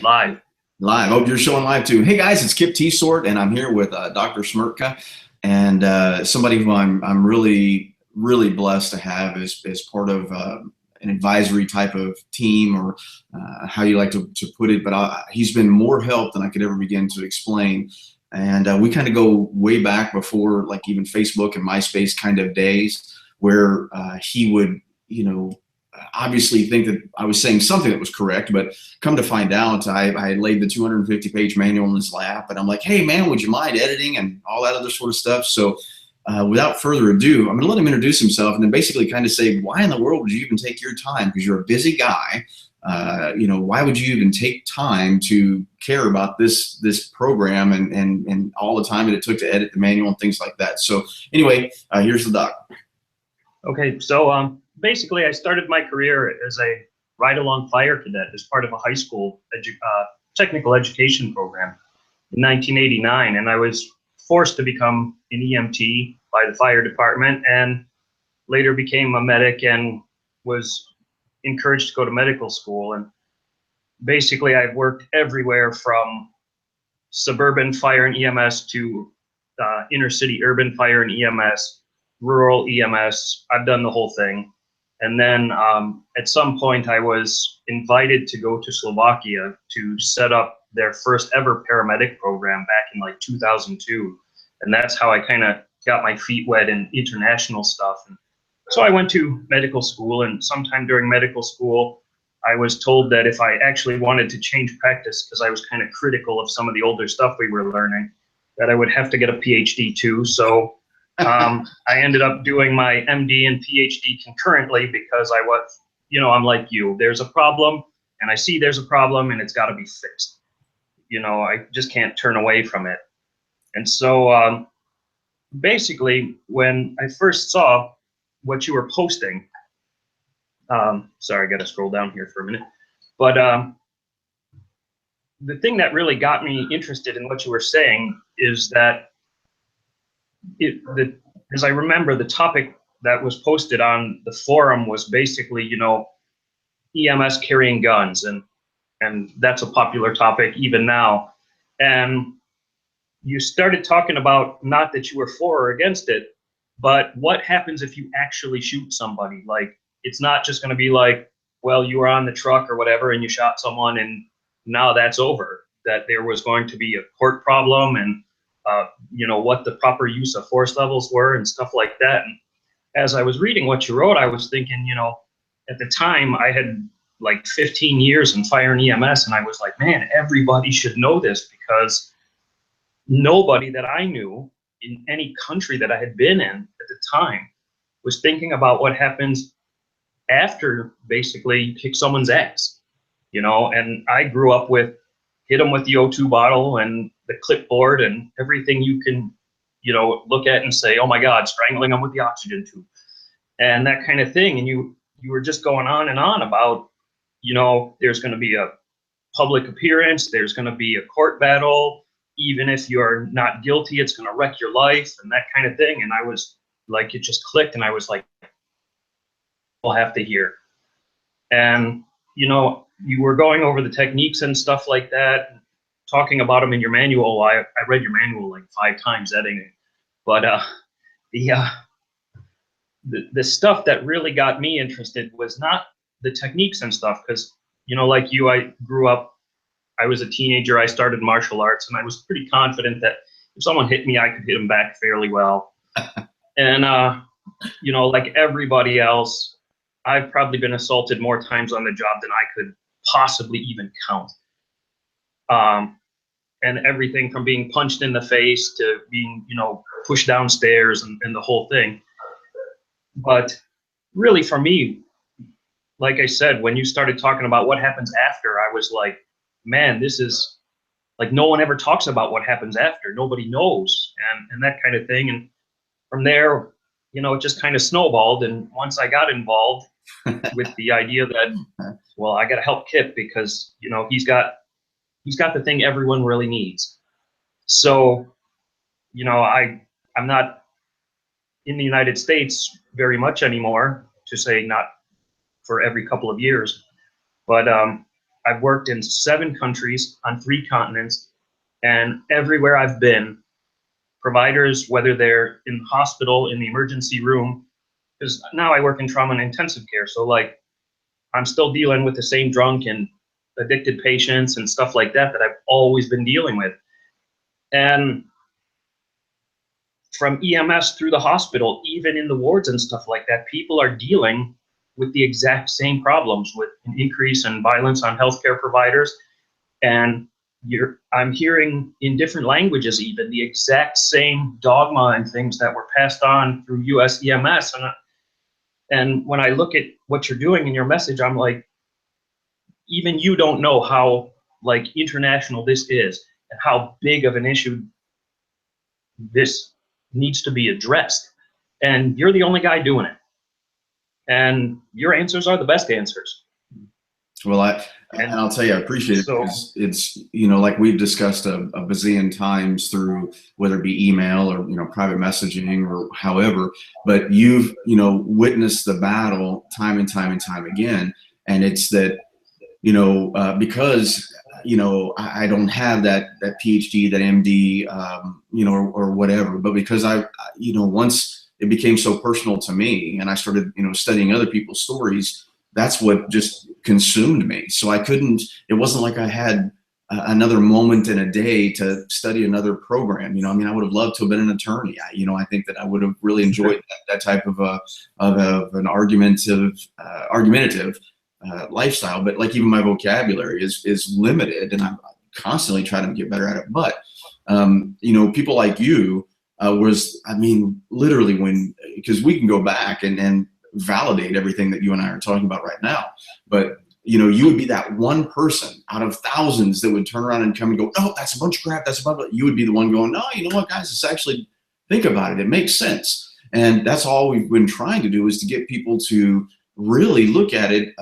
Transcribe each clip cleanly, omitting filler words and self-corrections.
Live. Live. Oh, you're showing live too. Hey guys, it's Kip Teitsort, and I'm here with Dr. Smertka, and somebody who I'm really blessed to have as part of an advisory type of team, or how you like to put it. But he's been more help than I could ever begin to explain. And we kind of go way back before, like, even Facebook and MySpace kind of days, where he would, obviously think that I was saying something that was correct, but come to find out, I laid the 250-page manual in his lap, and I'm like, hey man, would you mind editing and all that other sort of stuff? So without further ado, I'm gonna let him introduce himself and then basically kind of say, why in the world would you even take your time? Because you're a busy guy. Why would you even take time to care about this program and all the time that it took to edit the manual and things like that? So anyway, here's the doc. Okay, so basically I started my career as a ride-along fire cadet as part of a high school technical education program in 1989, and I was forced to become an EMT by the fire department, and later became a medic and was encouraged to go to medical school. And basically I've worked everywhere from suburban fire and EMS to inner city urban fire and EMS, rural EMS. I've done the whole thing. And then at some point I was invited to go to Slovakia to set up their first ever paramedic program back in like 2002. And that's how I kind of got my feet wet in international stuff. And so I went to medical school, and sometime during medical school, I was told that if I actually wanted to change practice, because I was kind of critical of some of the older stuff we were learning, that I would have to get a PhD too. So I ended up doing my MD and PhD concurrently, because I was, I'm like you, there's a problem and I see there's a problem and it's got to be fixed. I just can't turn away from it. And so basically when I first saw what you were posting, sorry, I got to scroll down here for a minute, but the thing that really got me interested in what you were saying is that as I remember, the topic that was posted on the forum was basically, EMS carrying guns, and that's a popular topic even now. And you started talking about, not that you were for or against it, but what happens if you actually shoot somebody? Like, it's not just going to be like, well, you were on the truck or whatever and you shot someone and now that's over. That there was going to be a court problem, and what the proper use of force levels were and stuff like that. And as I was reading what you wrote, I was thinking, at the time I had like 15 years in fire and EMS, and I was like, man, everybody should know this, because nobody that I knew in any country that I had been in at the time was thinking about what happens after basically you kick someone's ass, and I grew up with hit them with the O2 bottle and the clipboard and everything you can, look at and say, oh my God, strangling them with the oxygen tube and that kind of thing. And you were just going on and on about, there's going to be a public appearance, there's going to be a court battle, even if you're not guilty, it's going to wreck your life and that kind of thing. And I was like, it just clicked, and I was like, we'll have to hear. And, you were going over the techniques and stuff like that, talking about them in your manual. I read your manual like 5 times editing, but the stuff that really got me interested was not the techniques and stuff, because, like you, I grew up, I was a teenager, I started martial arts, and I was pretty confident that if someone hit me, I could hit them back fairly well. And, like everybody else, I've probably been assaulted more times on the job than I could possibly even count. And everything from being punched in the face to being, pushed downstairs and the whole thing. But really for me, like I said, when you started talking about what happens after, I was like, man, this is like, no one ever talks about what happens after. Nobody knows, and that kind of thing. And from there, it just kind of snowballed. And once I got involved with the idea that, well, I got to help Kip, because, he's got the thing everyone really needs. So, I'm not in the United States very much anymore, to say not for every couple of years. But I've worked in 7 countries on 3 continents, and everywhere I've been, providers, whether they're in the hospital, in the emergency room, because now I work in trauma and intensive care, so like I'm still dealing with the same drunk and addicted patients and stuff like that that I've always been dealing with. And from EMS through the hospital, even in the wards and stuff like that, people are dealing with the exact same problems, with an increase in violence on healthcare providers. And I'm hearing in different languages even the exact same dogma and things that were passed on through US EMS. And when I look at what you're doing in your message, I'm like, even you don't know how like international this is and how big of an issue this needs to be addressed. And you're the only guy doing it. And your answers are the best answers. Well, I'll tell you, I appreciate it, because it's, you know, like we've discussed a bazillion times through whether it be email or, you know, private messaging or however, but you've, you know, witnessed the battle time and time and time again. And it's that, you know, because, you know, I don't have that PhD, that MD, you know, or whatever, but because you know, once it became so personal to me and I started, you know, studying other people's stories, that's what just consumed me. So I couldn't, it wasn't like I had another moment in a day to study another program. You know, I mean, I would have loved to have been an attorney. You know, I think that I would have really enjoyed that type of an argumentative lifestyle. But like even my vocabulary is limited, and I'm constantly trying to get better at it. But you know, people like you was, I mean, literally because we can go back and validate everything that you and I are talking about right now. But you know, you would be that one person out of thousands that would turn around and come and go, no, that's a bunch of crap. That's a bunch of, you would be the one going, no, you know what, guys, let's actually think about it. It makes sense. And that's all we've been trying to do, is to get people to really look at it,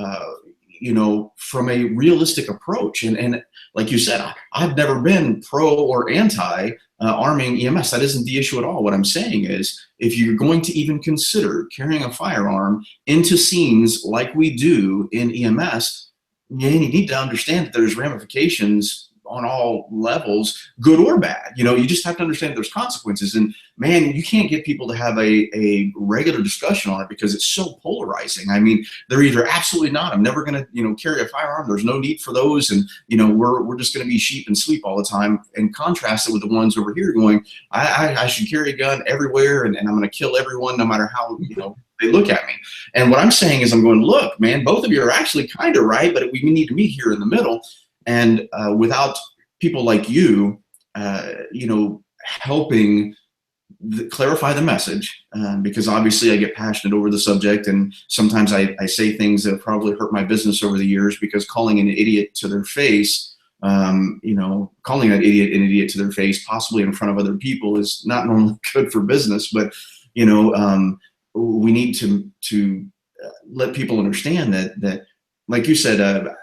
you know, from a realistic approach. And like you said, I've never been pro or anti arming EMS. That isn't the issue at all. What I'm saying is, if you're going to even consider carrying a firearm into scenes like we do in EMS, you need to understand that there's ramifications on all levels, good or bad. You know, you just have to understand that there's consequences. And man, you can't get people to have a regular discussion on it, because it's so polarizing. I mean, they're either absolutely not, I'm never going to, you know, carry a firearm, there's no need for those, and you know, we're just going to be sheep and sleep all the time, and contrast it with the ones over here going, I should carry a gun everywhere, and I'm going to kill everyone no matter how, you know, they look at me. And what I'm saying is, I'm going, look, man, both of you are actually kind of right, but we need to meet here in the middle. And without people like you, you know, helping clarify the message, because obviously I get passionate over the subject, and sometimes I say things that have probably hurt my business over the years, because calling an idiot to their face, you know, calling that idiot an idiot to their face, possibly in front of other people, is not normally good for business. But, you know, we need to let people understand that, like you said,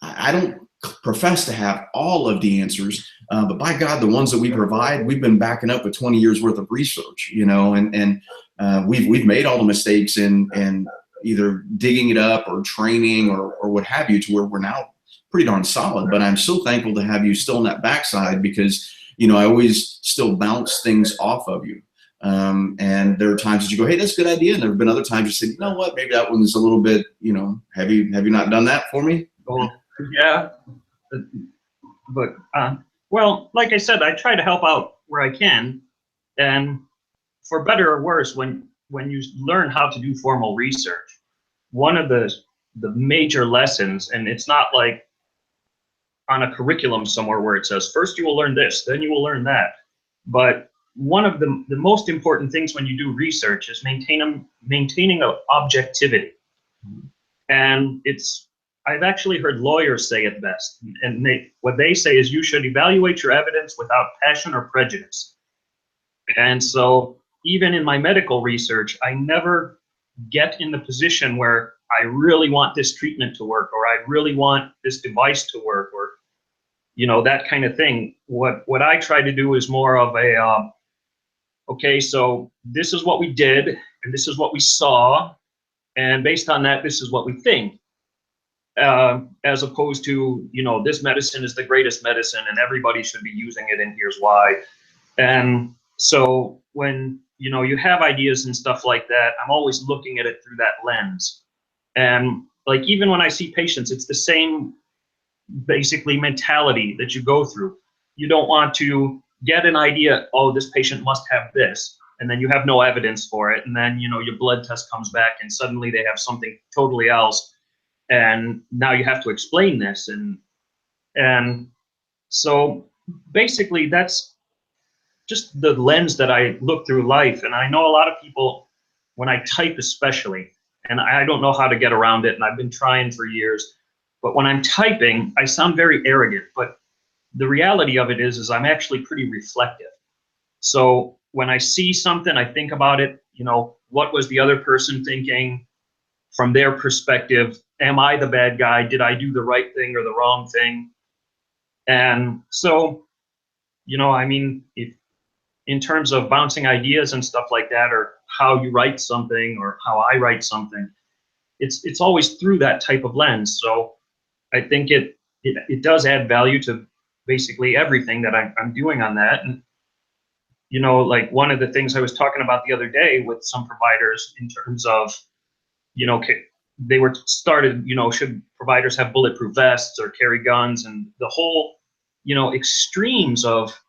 I don't profess to have all of the answers, but by God, the ones that we provide, we've been backing up with 20 years worth of research, you know, and we've made all the mistakes in either digging it up or training or what have you, to where we're now pretty darn solid. But I'm so thankful to have you still on that backside, because, you know, I always still bounce things off of you. And there are times that you go, hey, that's a good idea. And there have been other times you said, you know what, maybe that one's a little bit, you know, have you not done that for me? Yeah, but well, like I said, I try to help out where I can, and for better or worse, when you learn how to do formal research, one of the major lessons, and it's not like on a curriculum somewhere where it says first you will learn this, then you will learn that, but one of the most important things when you do research is maintaining a objectivity. And I've actually heard lawyers say it best, and what they say is, you should evaluate your evidence without passion or prejudice. And so even in my medical research, I never get in the position where I really want this treatment to work, or I really want this device to work, or, you know, that kind of thing. What I try to do is more of a, okay, so this is what we did, and this is what we saw, and based on that, this is what we think. as opposed to, this medicine is the greatest medicine and everybody should be using it and here's why. And so when, you have ideas and stuff like that, I'm always looking at it through that lens. And like, even when I see patients, it's the same basically mentality that you go through. You don't want to get an idea, oh, this patient must have this, and then you have no evidence for it. And then, your blood test comes back and suddenly they have something totally else. And now you have to explain this. And so basically that's just the lens that I look through life. And I know a lot of people, when I type especially, and I don't know how to get around it, and I've been trying for years, but when I'm typing, I sound very arrogant. But the reality of it is I'm actually pretty reflective. So when I see something, I think about it, what was the other person thinking from their perspective? Am I the bad guy? Did I do the right thing or the wrong thing? And so, if in terms of bouncing ideas and stuff like that, or how you write something or how I write something, it's always through that type of lens. So I think it does add value to basically everything that I'm doing on that. And, like one of the things I was talking about the other day with some providers in terms of, they were started, should providers have bulletproof vests or carry guns, and the whole, extremes of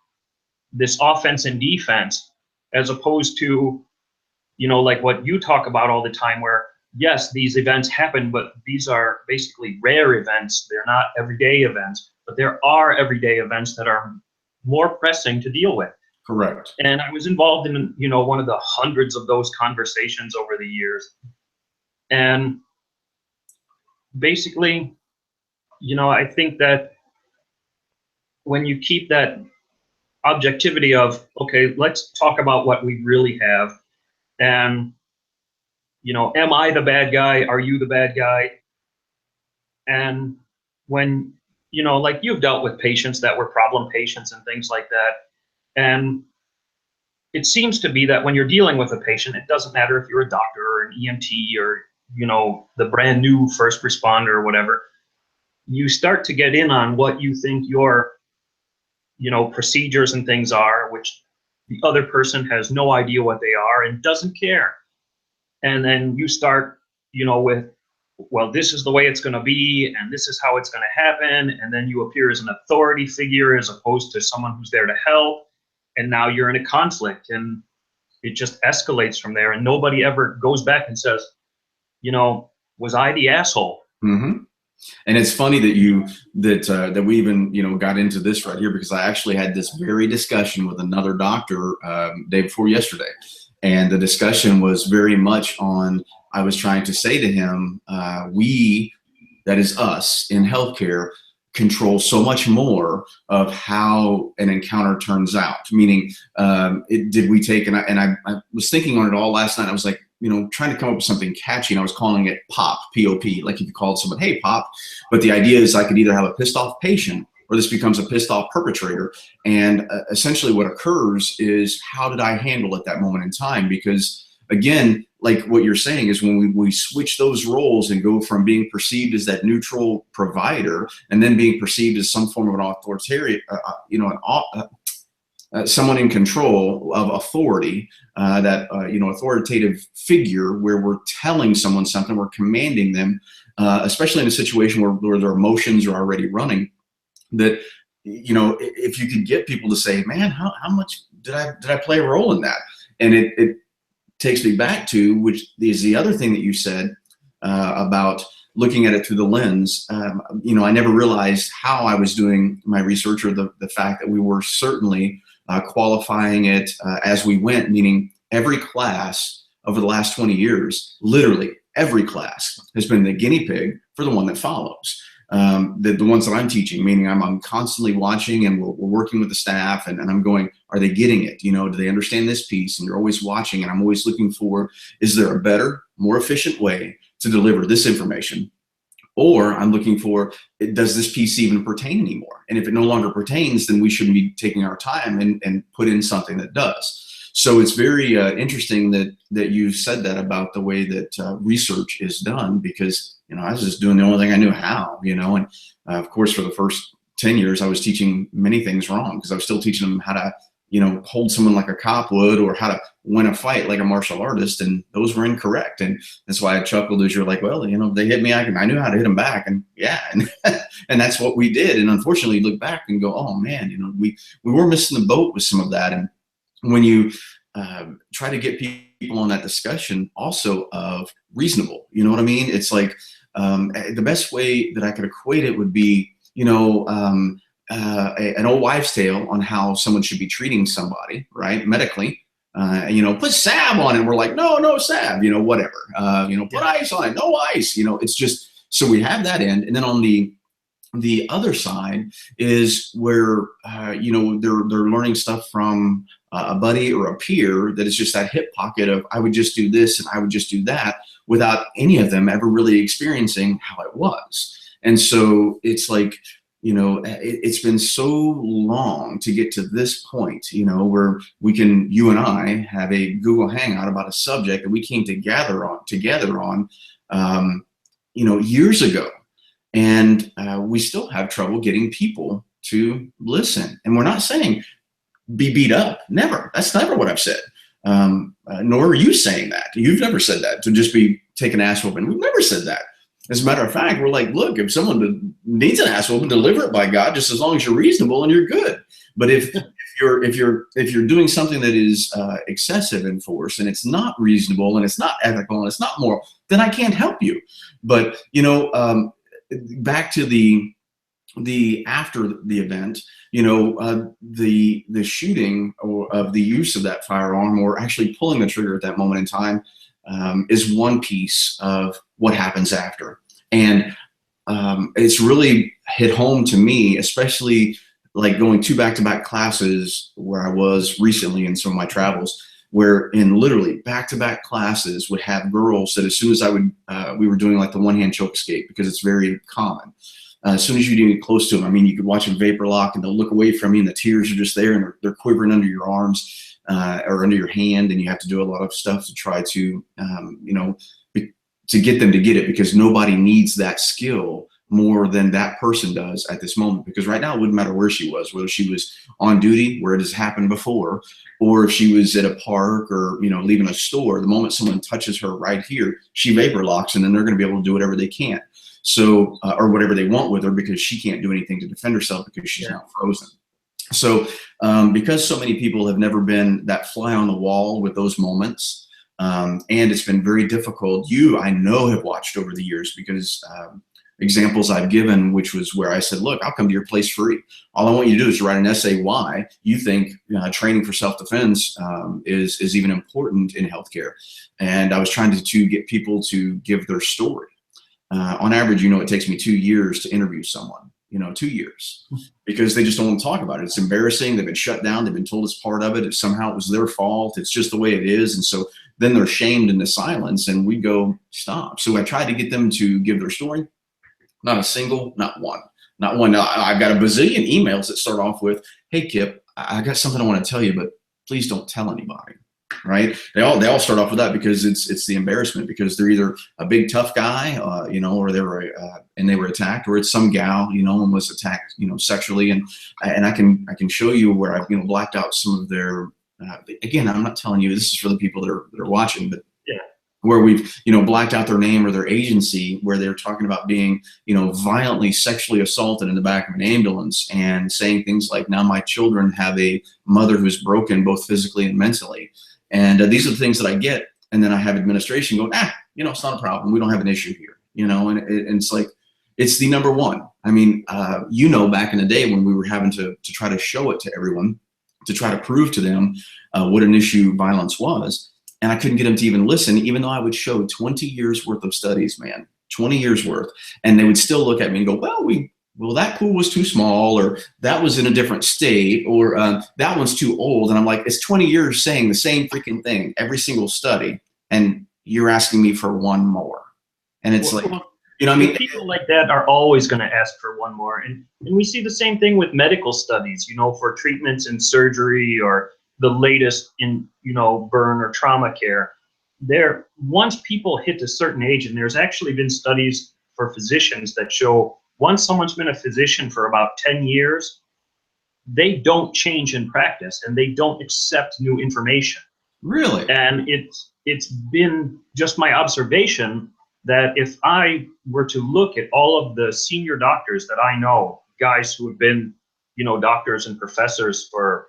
this offense and defense, as opposed to, like what you talk about all the time, where yes, these events happen, but these are basically rare events. They're not everyday events, but there are everyday events that are more pressing to deal with. Correct. And I was involved in, one of the hundreds of those conversations over the years. And basically, I think that when you keep that objectivity of, okay, let's talk about what we really have. And, am I the bad guy? Are you the bad guy? And when, like you've dealt with patients that were problem patients and things like that. And it seems to be that when you're dealing with a patient, it doesn't matter if you're a doctor or an EMT or, the brand new first responder or whatever, you start to get in on what you think your, procedures and things are, which the other person has no idea what they are and doesn't care. And then you start, with, well, this is the way it's going to be, and this is how it's going to happen. And then you appear as an authority figure as opposed to someone who's there to help. And now you're in a conflict, and it just escalates from there. And nobody ever goes back and says, was I the asshole? Mm-hmm. And it's funny that we even, got into this right here, because I actually had this very discussion with another doctor day before yesterday. And the discussion was very much on, I was trying to say to him, we, that is us in healthcare, control so much more of how an encounter turns out. Meaning, did we take, and I was thinking on it all last night. I was like, trying to come up with something catchy, and I was calling it POP, P-O-P, like if you called someone, hey, POP. But the idea is I could either have a pissed off patient, or this becomes a pissed off perpetrator. And essentially what occurs is, how did I handle at that moment in time? Because again, like what you're saying is, when we switch those roles and go from being perceived as that neutral provider and then being perceived as some form of an authoritarian, someone in control of authority, authoritative figure, where we're telling someone something, we're commanding them, especially in a situation where their emotions are already running, that, if you could get people to say, man, how much did I play a role in that? And it takes me back to, which is the other thing that you said about looking at it through the lens. I never realized how I was doing my research, or the fact that we were certainly qualifying it as we went, meaning every class over the last 20 years, literally every class has been the guinea pig for the one that follows. The ones that I'm teaching, meaning I'm constantly watching, and we're working with the staff, and I'm going, are they getting it? Do they understand this piece? And you're always watching, and I'm always looking for, is there a better, more efficient way to deliver this information? Or I'm looking for, does this piece even pertain anymore? And if it no longer pertains, then we shouldn't be taking our time and put in something that does. So it's very interesting that you said that about the way that research is done, because, you know, I was just doing the only thing I knew how, you know, and of course, for the first 10 years, I was teaching many things wrong, because I was still teaching them how to, you know, hold someone like a cop would, or how to win a fight like a martial artist, and those were incorrect. And that's why I chuckled as you're like, well, you know, they hit me, I knew how to hit them back, and yeah, and and that's what we did. And unfortunately, you look back and go, oh man, you know, we were missing the boat with some of that. And when you try to get people on that discussion also of reasonable, you know what I mean? It's like the best way that I could equate it would be, you know, an old wives' tale on how someone should be treating somebody, right, medically. You know, put salve on it. We're like, no salve, you know, whatever. You know, put ice on it, no ice. You know, it's just, so we have that end. And then on the other side is where, you know, they're learning stuff from a buddy or a peer, that is just that hip pocket of, I would just do this and I would just do that, without any of them ever really experiencing how it was. And so it's like, you know, it's been so long to get to this point, you know, where we can, you and I have a Google Hangout about a subject that we came together on, you know, years ago. And we still have trouble getting people to listen. And we're not saying be beat up. Never. That's never what I've said. Nor are you saying that. You've never said that, to just be taking ass whooping. We've never said that. As a matter of fact, we're like, look, if someone needs an ass whooping, deliver it by God, just as long as you're reasonable and you're good. But if you're doing something that is excessive in force, and it's not reasonable, and it's not ethical, and it's not moral, then I can't help you. But, you know, back to the after the event, you know, the shooting of the use of that firearm, or actually pulling the trigger at that moment in time, is one piece of what happens after. And it's really hit home to me, especially like going 2 back-to-back classes where I was recently in some of my travels, where in literally back-to-back classes would have girls that as soon as I would, we were doing like the one-hand choke escape, because it's very common. As soon as you get close to them, I mean, you could watch them vapor lock, and they'll look away from you, and the tears are just there, and they're quivering under your arms or under your hand, and you have to do a lot of stuff to try to, you know, to get them to get it, because nobody needs that skill more than that person does at this moment. Because right now, it wouldn't matter where she was, whether she was on duty, where it has happened before, or if she was at a park, or, you know, leaving a store. The moment someone touches her right here, she vapor locks, and then they're going to be able to do whatever they can. So, or whatever they want with her, because she can't do anything to defend herself, because she's not frozen. So, because so many people have never been that fly on the wall with those moments, and it's been very difficult. You, I know, have watched over the years, because examples I've given, which was where I said, look, I'll come to your place free. All I want you to do is write an essay why you think training for self-defense is even important in healthcare. And I was trying to get people to give their story. On average, you know, it takes me 2 years to interview someone, you know, 2 years, because they just don't want to talk about it. It's embarrassing. They've been shut down. They've been told it's part of it. If somehow it was their fault, it's just the way it is. And so then they're shamed into silence, and we go, stop. So I tried to get them to give their story. Not a single, not one. Now, I've got a bazillion emails that start off with, hey, Kip, I got something I want to tell you, but please don't tell anybody. Right? They all start off with that, because it's the embarrassment, because they're either a big tough guy, you know, or they were attacked, or it's some gal, you know, and was attacked, you know, sexually, and I can show you where I've, you know, blacked out some of their. Again, I'm not telling you, this is for the people that are watching, but yeah, where we've, you know, blacked out their name or their agency, where they're talking about being, you know, violently sexually assaulted in the back of an ambulance, and saying things like, now my children have a mother who's broken both physically and mentally. And these are the things that I get. And then I have administration going, you know, it's not a problem. We don't have an issue here, you know, and it's like, it's the number one. I mean, you know, back in the day when we were having to try to show it to everyone, to try to prove to them what an issue violence was. And I couldn't get them to even listen, even though I would show 20 years worth of studies, man, 20 years worth. And they would still look at me and go, well, that pool was too small, or that was in a different state, or that one's too old. And I'm like, it's 20 years saying the same freaking thing, every single study, and you're asking me for one more. And it's like, you know, I mean, people like that are always going to ask for one more. And we see the same thing with medical studies, you know, for treatments and surgery, or the latest in, you know, burn or trauma care. There, once people hit a certain age, and there's actually been studies for physicians that show once someone's been a physician for about 10 years, they don't change in practice and they don't accept new information. Really? And it's been just my observation that if I were to look at all of the senior doctors that I know, guys who have been, you know, doctors and professors for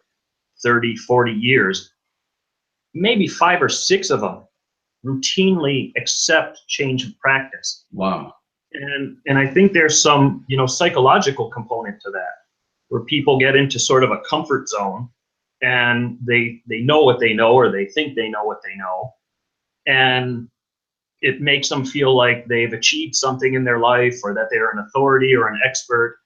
30, 40 years, maybe 5 or 6 of them routinely accept change of practice. Wow. And I think there's some, you know, psychological component to that, where people get into sort of a comfort zone and they know what they know, or they think they know what they know. And it makes them feel like they've achieved something in their life, or that they're an authority or an expert.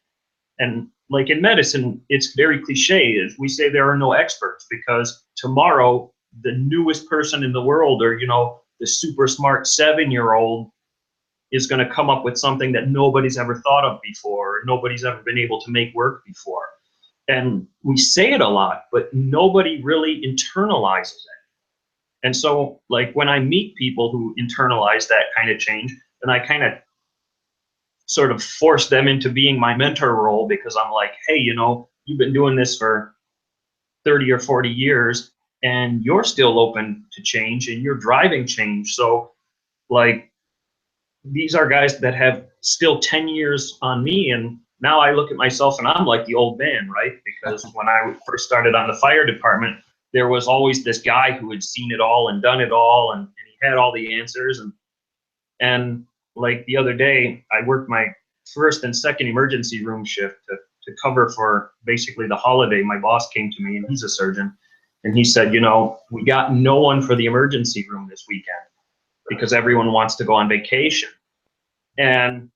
And like in medicine, it's very cliche. We say there are no experts, because tomorrow the newest person in the world, or, you know, the super smart 7-year-old is going to come up with something that nobody's ever thought of before, or nobody's ever been able to make work before. And we say it a lot, but nobody really internalizes it. And so, like, when I meet people who internalize that kind of change, then I kind of sort of force them into being my mentor role, because I'm like, hey, you know, you've been doing this for 30 or 40 years and you're still open to change and you're driving change. So, like, these are guys that have still 10 years on me, and now I look at myself and I'm like the old man, right? Because when I first started on the fire department, there was always this guy who had seen it all and done it all, and he had all the answers. And like the other day, I worked my first and second emergency room shift to cover for basically the holiday. My boss came to me, and he's a surgeon, and he said, you know, we got no one for the emergency room this weekend because everyone wants to go on vacation. And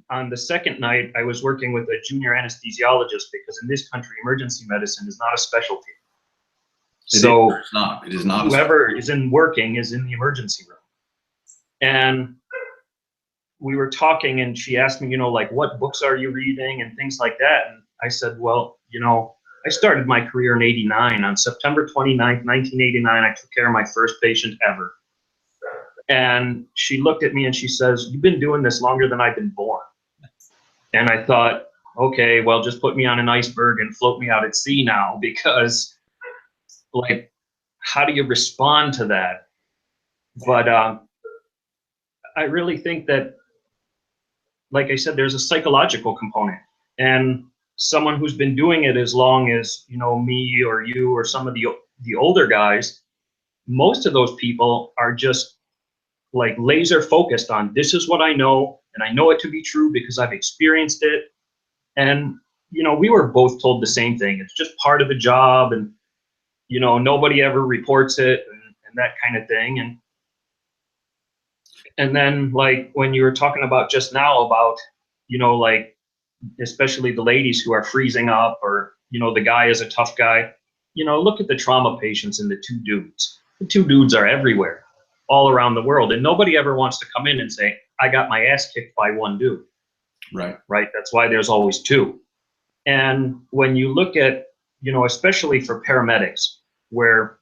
on the second night, I was working with a junior anesthesiologist, because in this country, emergency medicine is not a specialty. So it is not. Whoever is in working is in the emergency room. And we were talking, and she asked me, you know, like, what books are you reading and things like that. And I said, well, you know, I started my career in '89. On September 29th, 1989, I took care of my first patient ever. And she looked at me and she says, you've been doing this longer than I've been born. And I thought, okay, well, just put me on an iceberg and float me out at sea now, because, like, how do you respond to that? But I really think that, like I said, there's a psychological component. And someone who's been doing it as long as, you know, me or you or some of the older guys, most of those people are just like laser focused on, this is what I know, and I know it to be true because I've experienced it. And, you know, we were both told the same thing. It's just part of the job, and, you know, nobody ever reports it, and that kind of thing. And then, like, when you were talking about just now about, you know, like, especially the ladies who are freezing up, or, you know, the guy is a tough guy, you know, look at the trauma patients and the 2 dudes. The 2 dudes are everywhere, all around the world, and nobody ever wants to come in and say, I got my ass kicked by 1 dude. Right. That's why there's always 2. And when you look at, you know, especially for paramedics, where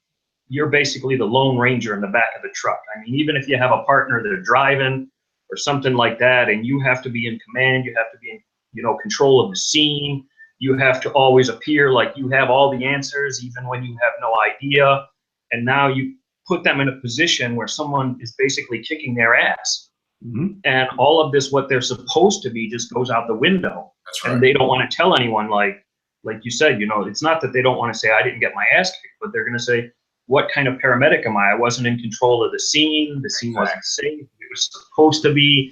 you're basically the lone ranger in the back of the truck. I mean, even if you have a partner that are driving or something like that, and you have to be in command, you have to be in, you know, control of the scene. You have to always appear like you have all the answers, even when you have no idea. And now you put them in a position where someone is basically kicking their ass. Mm-hmm. And all of this, what they're supposed to be, just goes out the window. That's right. And they don't want to tell anyone, like you said, you know, it's not that they don't want to say, I didn't get my ass kicked, but they're going to say, what kind of paramedic am I? I wasn't in control of the scene. The scene wasn't safe. It was supposed to be.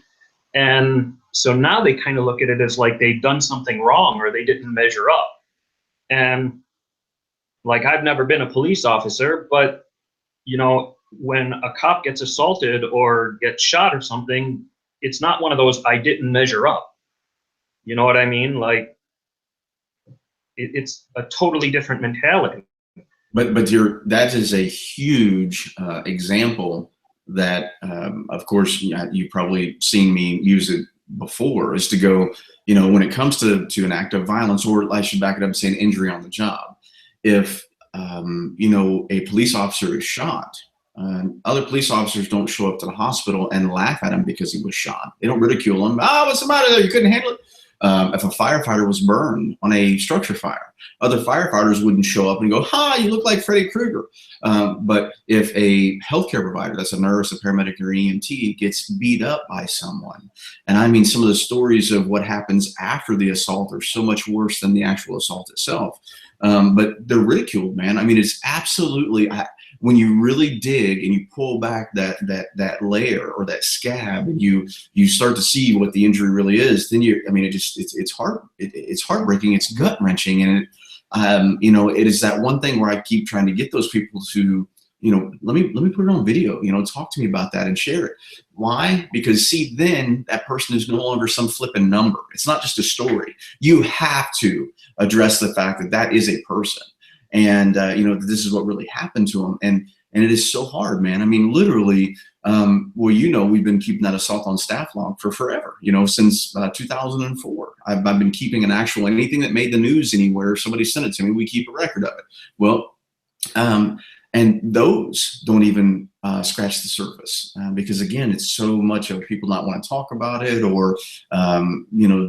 And so now they kind of look at it as like they've done something wrong, or they didn't measure up. And like, I've never been a police officer, but, you know, when a cop gets assaulted or gets shot or something, it's not one of those, I didn't measure up. You know what I mean? Like, it's a totally different mentality. But that is a huge example that, of course, you've probably seen me use it before, is to go, you know, when it comes to an act of violence, or I should back it up and say an injury on the job, if you know, a police officer is shot, other police officers don't show up to the hospital and laugh at him because he was shot. They don't ridicule him. Oh, what's the matter there? You couldn't handle it. If a firefighter was burned on a structure fire, other firefighters wouldn't show up and go, "Ha, you look like Freddy Krueger." But if a healthcare provider, that's a nurse, a paramedic, or EMT, gets beat up by someone, and I mean, some of the stories of what happens after the assault are so much worse than the actual assault itself. But they're ridiculed, man. I mean, it's absolutely, when you really dig and you pull back that layer or that scab, and you start to see what the injury really is, then I mean, it's heartbreaking, it's gut wrenching, and you know, it is that one thing where I keep trying to get those people to, you know, let me put it on video, you know, talk to me about that and share it. Why? Because see, then that person is no longer some flipping number. It's not just a story. You have to address the fact that that is a person, and you know, this is what really happened to them, and it is so hard, man. I mean, literally, well, you know, we've been keeping that assault on staff log for forever, you know, since 2004. I've been keeping an actual, anything that made the news anywhere, somebody sent it to me, we keep a record of it. Well, and those don't even scratch the surface, because again, it's so much of people not want to talk about it, or you know,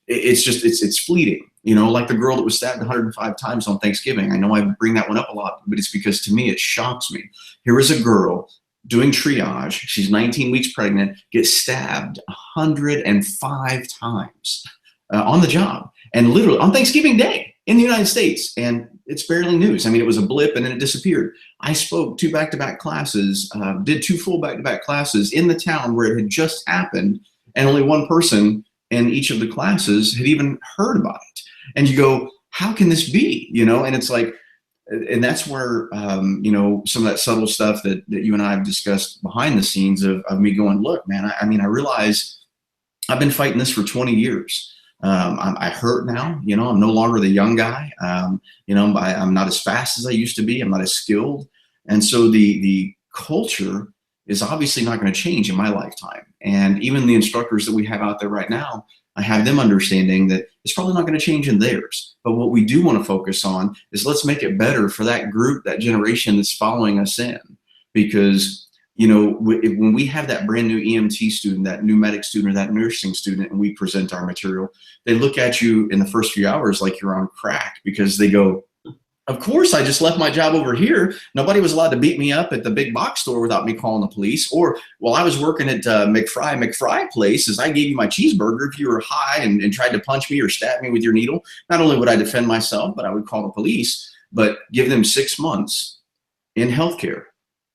it's fleeting. You know, like the girl that was stabbed 105 times on Thanksgiving. I know I bring that one up a lot, but it's because to me, it shocks me. Here is a girl doing triage. She's 19 weeks pregnant, gets stabbed 105 times on the job, and literally on Thanksgiving Day in the United States. And it's barely news. I mean, it was a blip and then it disappeared. I spoke 2 back-to-back classes, did 2 full back-to-back classes in the town where it had just happened, and only one person in each of the classes had even heard about it. And you go, how can this be? You know, and it's like, and that's where, you know, some of that subtle stuff that you and I have discussed behind the scenes of me going, look, man, I mean, I realize I've been fighting this for 20 years. I hurt now, you know, I'm no longer the young guy. You know, I'm not as fast as I used to be. I'm not as skilled. And so the culture is obviously not going to change in my lifetime. And even the instructors that we have out there right now, I have them understanding that it's probably not going to change in theirs. But what we do want to focus on is let's make it better for that group, that generation that's following us in. Because, you know, when we have that brand new EMT student, that new medic student, or that nursing student, and we present our material, they look at you in the first few hours like you're on crack, because they go, of course, I just left my job over here. Nobody was allowed to beat me up at the big box store without me calling the police. Or, well, I was working at McFry place, as I gave you my cheeseburger. If you were high and tried to punch me or stab me with your needle, not only would I defend myself, but I would call the police. But give them 6 months in healthcare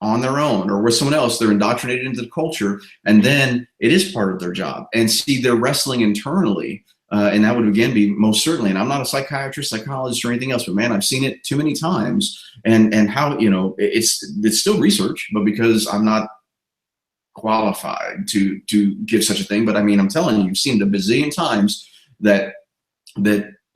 on their own, or with someone else, they're indoctrinated into the culture, and then it is part of their job. And see, they're wrestling internally. And that would again be most certainly, and I'm not a psychiatrist, psychologist, or anything else, but man, I've seen it too many times, and how, you know, it's still research, but because I'm not qualified to give such a thing, but I mean, I'm telling you, you've seen it a bazillion times that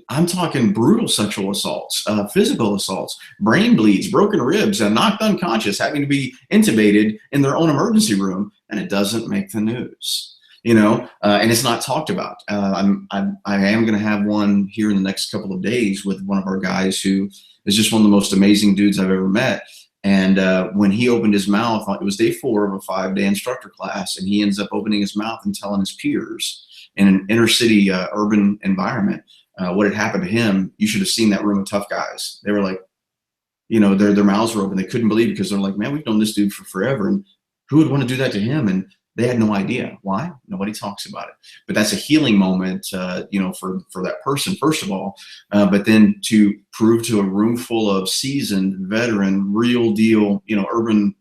I'm talking brutal sexual assaults, physical assaults, brain bleeds, broken ribs, and knocked unconscious, having to be intubated in their own emergency room, and it doesn't make the news. You know, and it's not talked about. I am going to have one here in the next couple of days with one of our guys who is just one of the most amazing dudes I've ever met. And when he opened his mouth, it was day 4 of a 5-day instructor class, and he ends up opening his mouth and telling his peers in an inner city urban environment what had happened to him. You should have seen that room of tough guys. They were like, you know, their mouths were open. They couldn't believe it, because they're like, man, we've known this dude for forever, and who would want to do that to him? And they had no idea. Why? Nobody talks about it. But that's a healing moment, you know, for that person, first of all. But then to prove to a room full of seasoned, veteran, real deal, you know, urban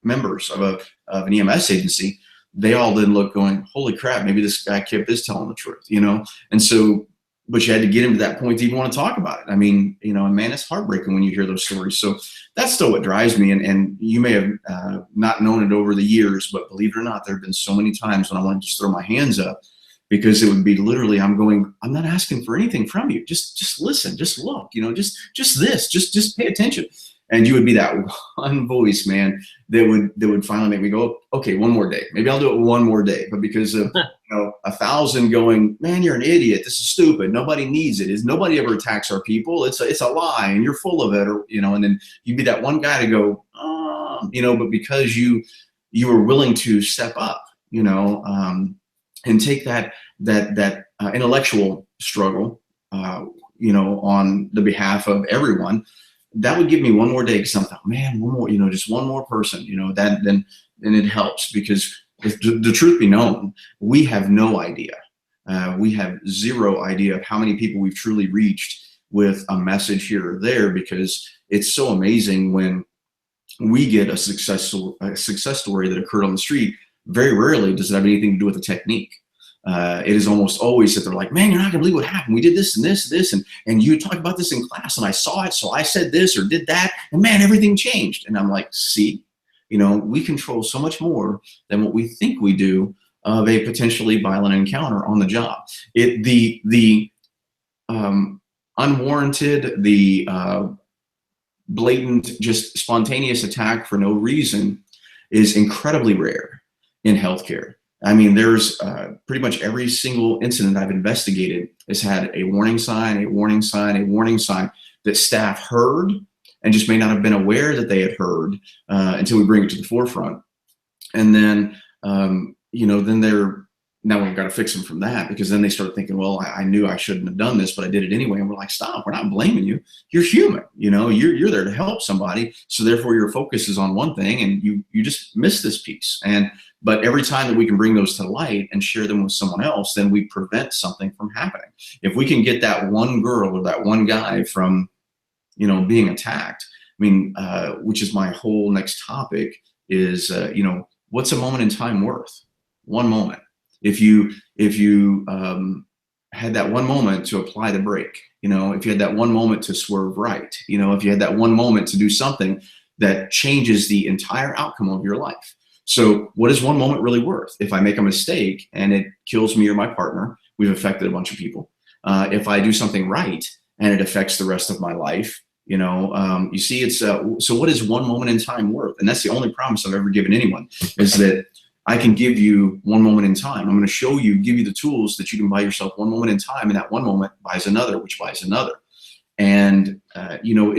members of an EMS agency, they all then look going, holy crap, maybe this guy Kip is telling the truth, you know? And so, but you had to get him to that point to even want to talk about it. I mean, you know, and man, it's heartbreaking when you hear those stories. So that's still what drives me. And you may have not known it over the years, but believe it or not, there have been so many times when I want to just throw my hands up, because it would be literally, I'm not asking for anything from you. Just listen, just look, you know, just pay attention. And you would be that one voice, man, that would finally make me go, okay, one more day. Maybe I'll do it one more day. But because of you know, 1,000 going, man, you're an idiot. This is stupid. Nobody needs it. Nobody ever attacks our people. It's a lie, and you're full of it. Or, you know, and then you'd be that one guy to go, you know, but because you were willing to step up, you know, and take that intellectual struggle, you know, on the behalf of everyone, that would give me one more day, because I thought, man, one more, you know, just one more person, you know, then it helps, because if the truth be known, we have no idea. We have zero idea of how many people we've truly reached with a message here or there, because it's so amazing when we get a success story that occurred on the street. Very rarely does it have anything to do with the technique. It is almost always that they're like, man, you're not gonna believe what happened. We did this and this, and you talked about this in class, and I saw it, so I said this or did that, and man, everything changed. And I'm like, see, you know, we control so much more than what we think we do of a potentially violent encounter on the job. The unwarranted, the blatant, just spontaneous attack for no reason is incredibly rare in healthcare. I mean, there's pretty much every single incident I've investigated has had a warning sign, a warning sign, a warning sign that staff heard and just may not have been aware that they had heard until we bring it to the forefront. And then, you know, then now we've got to fix them from that, because then they start thinking, well, I knew I shouldn't have done this, but I did it anyway. And we're like, stop, we're not blaming you. You're human, you know, you're there to help somebody. So therefore your focus is on one thing, and you just miss this piece. But every time that we can bring those to light and share them with someone else, then we prevent something from happening. If we can get that one girl or that one guy from, you know, being attacked, I mean, which is my whole next topic is, you know, what's a moment in time worth? One moment. If you had that one moment to apply the brake, you know, if you had that one moment to swerve right, you know, if you had that one moment to do something that changes the entire outcome of your life. So what is one moment really worth? If I make a mistake and it kills me or my partner, we've affected a bunch of people. If I do something right and it affects the rest of my life, you know, you see, it's so what is one moment in time worth? And that's the only promise I've ever given anyone, is that I can give you one moment in time. I'm going to show you, give you the tools that you can buy yourself one moment in time, and that one moment buys another, which buys another. And, you know,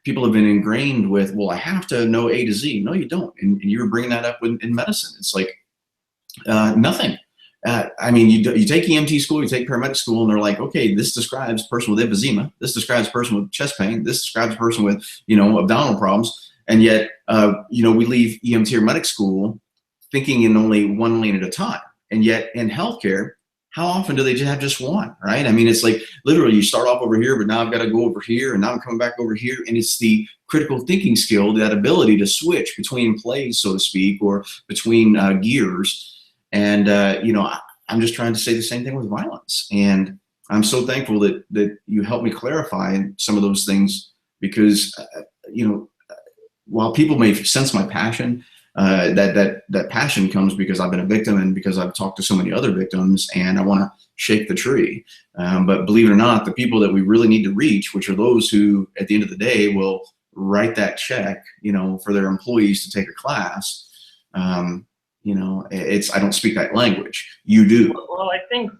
people have been ingrained with, well, I have to know A to Z. No, you don't. And you were bringing that up in medicine. It's like nothing. I mean, you take EMT school, you take paramedic school, and they're like, okay, this describes a person with emphysema. This describes a person with chest pain. This describes a person with, you know, abdominal problems. And yet, you know, we leave EMT or medic school thinking in only one lane at a time. And yet in healthcare, how often do they just have just one, right? I mean, it's like literally you start off over here, but now I've got to go over here, and now I'm coming back over here. And it's the critical thinking skill, that ability to switch between plays, so to speak, or between gears. And, you know, I'm just trying to say the same thing with violence. And I'm so thankful that you helped me clarify some of those things, because, you know, while people may sense my passion, that passion comes because I've been a victim, and because I've talked to so many other victims, and I want to shake the tree. But believe it or not, the people that we really need to reach, which are those who at the end of the day will write that check, you know, for their employees to take a class. You know, I don't speak that language. You do. Well, I think,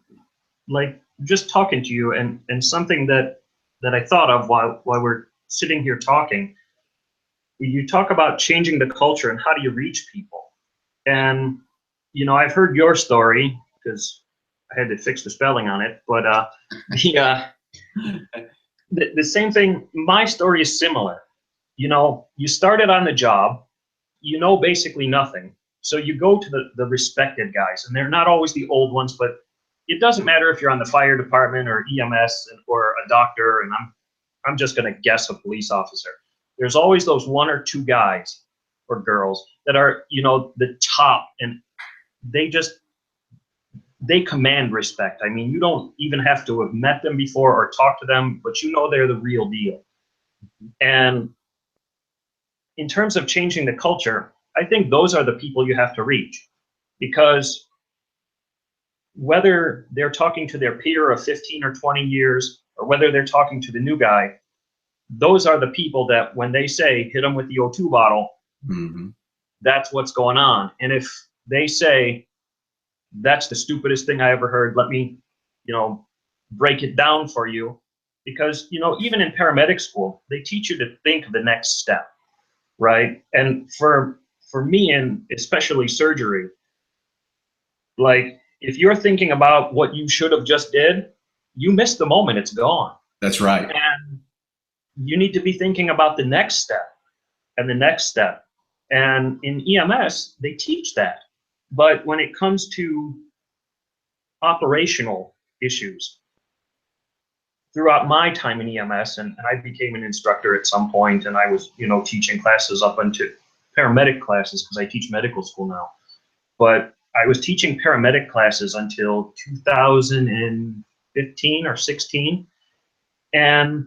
like, just talking to you, and something that I thought of while we're sitting here talking, you talk about changing the culture and how do you reach people. And, you know, I've heard your story, because I had to fix the spelling on it, but the same thing, my story is similar. You know, you started on the job, you know basically nothing. So you go to the respected guys, and they're not always the old ones, but it doesn't matter if you're on the fire department or EMS or a doctor, and I'm just going to guess a police officer. There's always those one or two guys or girls that are, you know, the top, and they command respect. I mean, you don't even have to have met them before or talked to them, but you know they're the real deal. And in terms of changing the culture, I think those are the people you have to reach, because whether they're talking to their peer of 15 or 20 years, or whether they're talking to the new guy, those are the people that when they say, hit them with the O2 bottle, that's what's going on. And if they say, that's the stupidest thing I ever heard. Let me, break it down for you. Because, even in paramedic school, they teach you to think of the next step, right? And for me, and especially surgery, like if you're thinking about what you should have just did, you miss the moment, it's gone. That's right. And you need to be thinking about the next step and the next step. And in EMS, they teach that. But when it comes to operational issues, throughout my time in EMS, and I became an instructor at some point, and I was, teaching classes up into paramedic classes because I teach medical school now. But I was teaching paramedic classes until 2015 or 16. And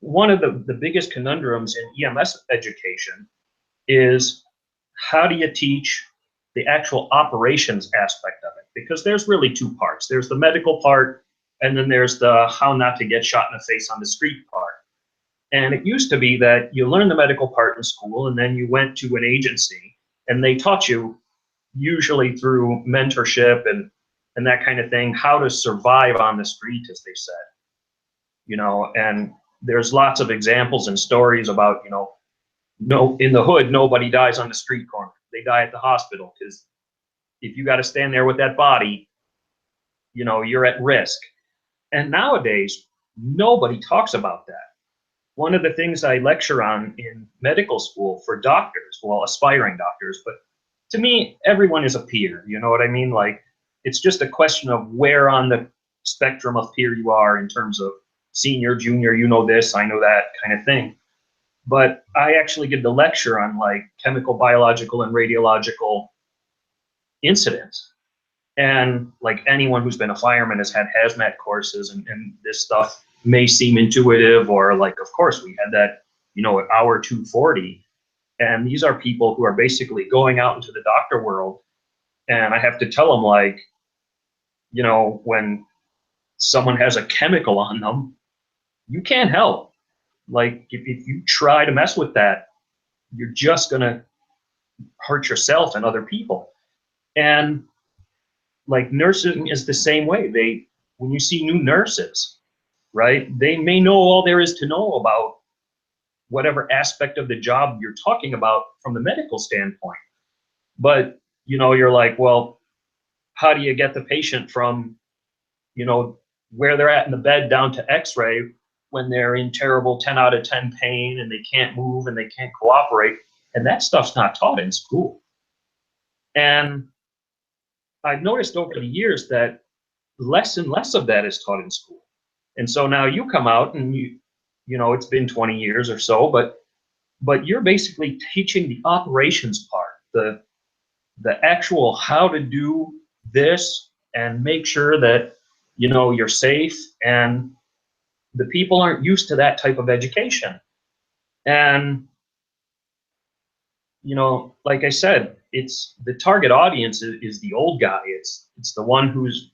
one of the biggest conundrums in EMS education is how do you teach the actual operations aspect of it? Because there's really two parts. There's the medical part, and then there's the how not to get shot in the face on the street part. And it used to be that you learned the medical part in school, and then you went to an agency, and they taught you, usually through mentorship and that kind of thing, how to survive on the street, as they said. And there's lots of examples and stories about, no, in the hood, nobody dies on the street corner. They die at the hospital, because if you got to stand there with that body, you're at risk. And nowadays, nobody talks about that. One of the things I lecture on in medical school for doctors, well, aspiring doctors, but to me, everyone is a peer. You know what I mean? Like, it's just a question of where on the spectrum of peer you are in terms of senior, junior, this, I know that kind of thing. But I actually give the lecture on like chemical, biological, and radiological incidents. And like anyone who's been a fireman has had hazmat courses, and this stuff may seem intuitive, or like, of course, we had that, at hour 240. And these are people who are basically going out into the doctor world. And I have to tell them, like, when someone has a chemical on them, you can't help. Like, if you try to mess with that, you're just going to hurt yourself and other people. And like nursing is the same way. When you see new nurses, right, they may know all there is to know about whatever aspect of the job you're talking about from the medical standpoint. But, you're like, well, how do you get the patient from, where they're at in the bed down to x-ray when they're in terrible 10 out of 10 pain and they can't move and they can't cooperate? And that stuff's not taught in school. And I've noticed over the years that less and less of that is taught in school. And so now you come out and it's been 20 years or so, but you're basically teaching the operations part, the actual how to do this and make sure that, you're safe, and the people aren't used to that type of education. And, like I said, it's the target audience is the old guy. It's the one who's,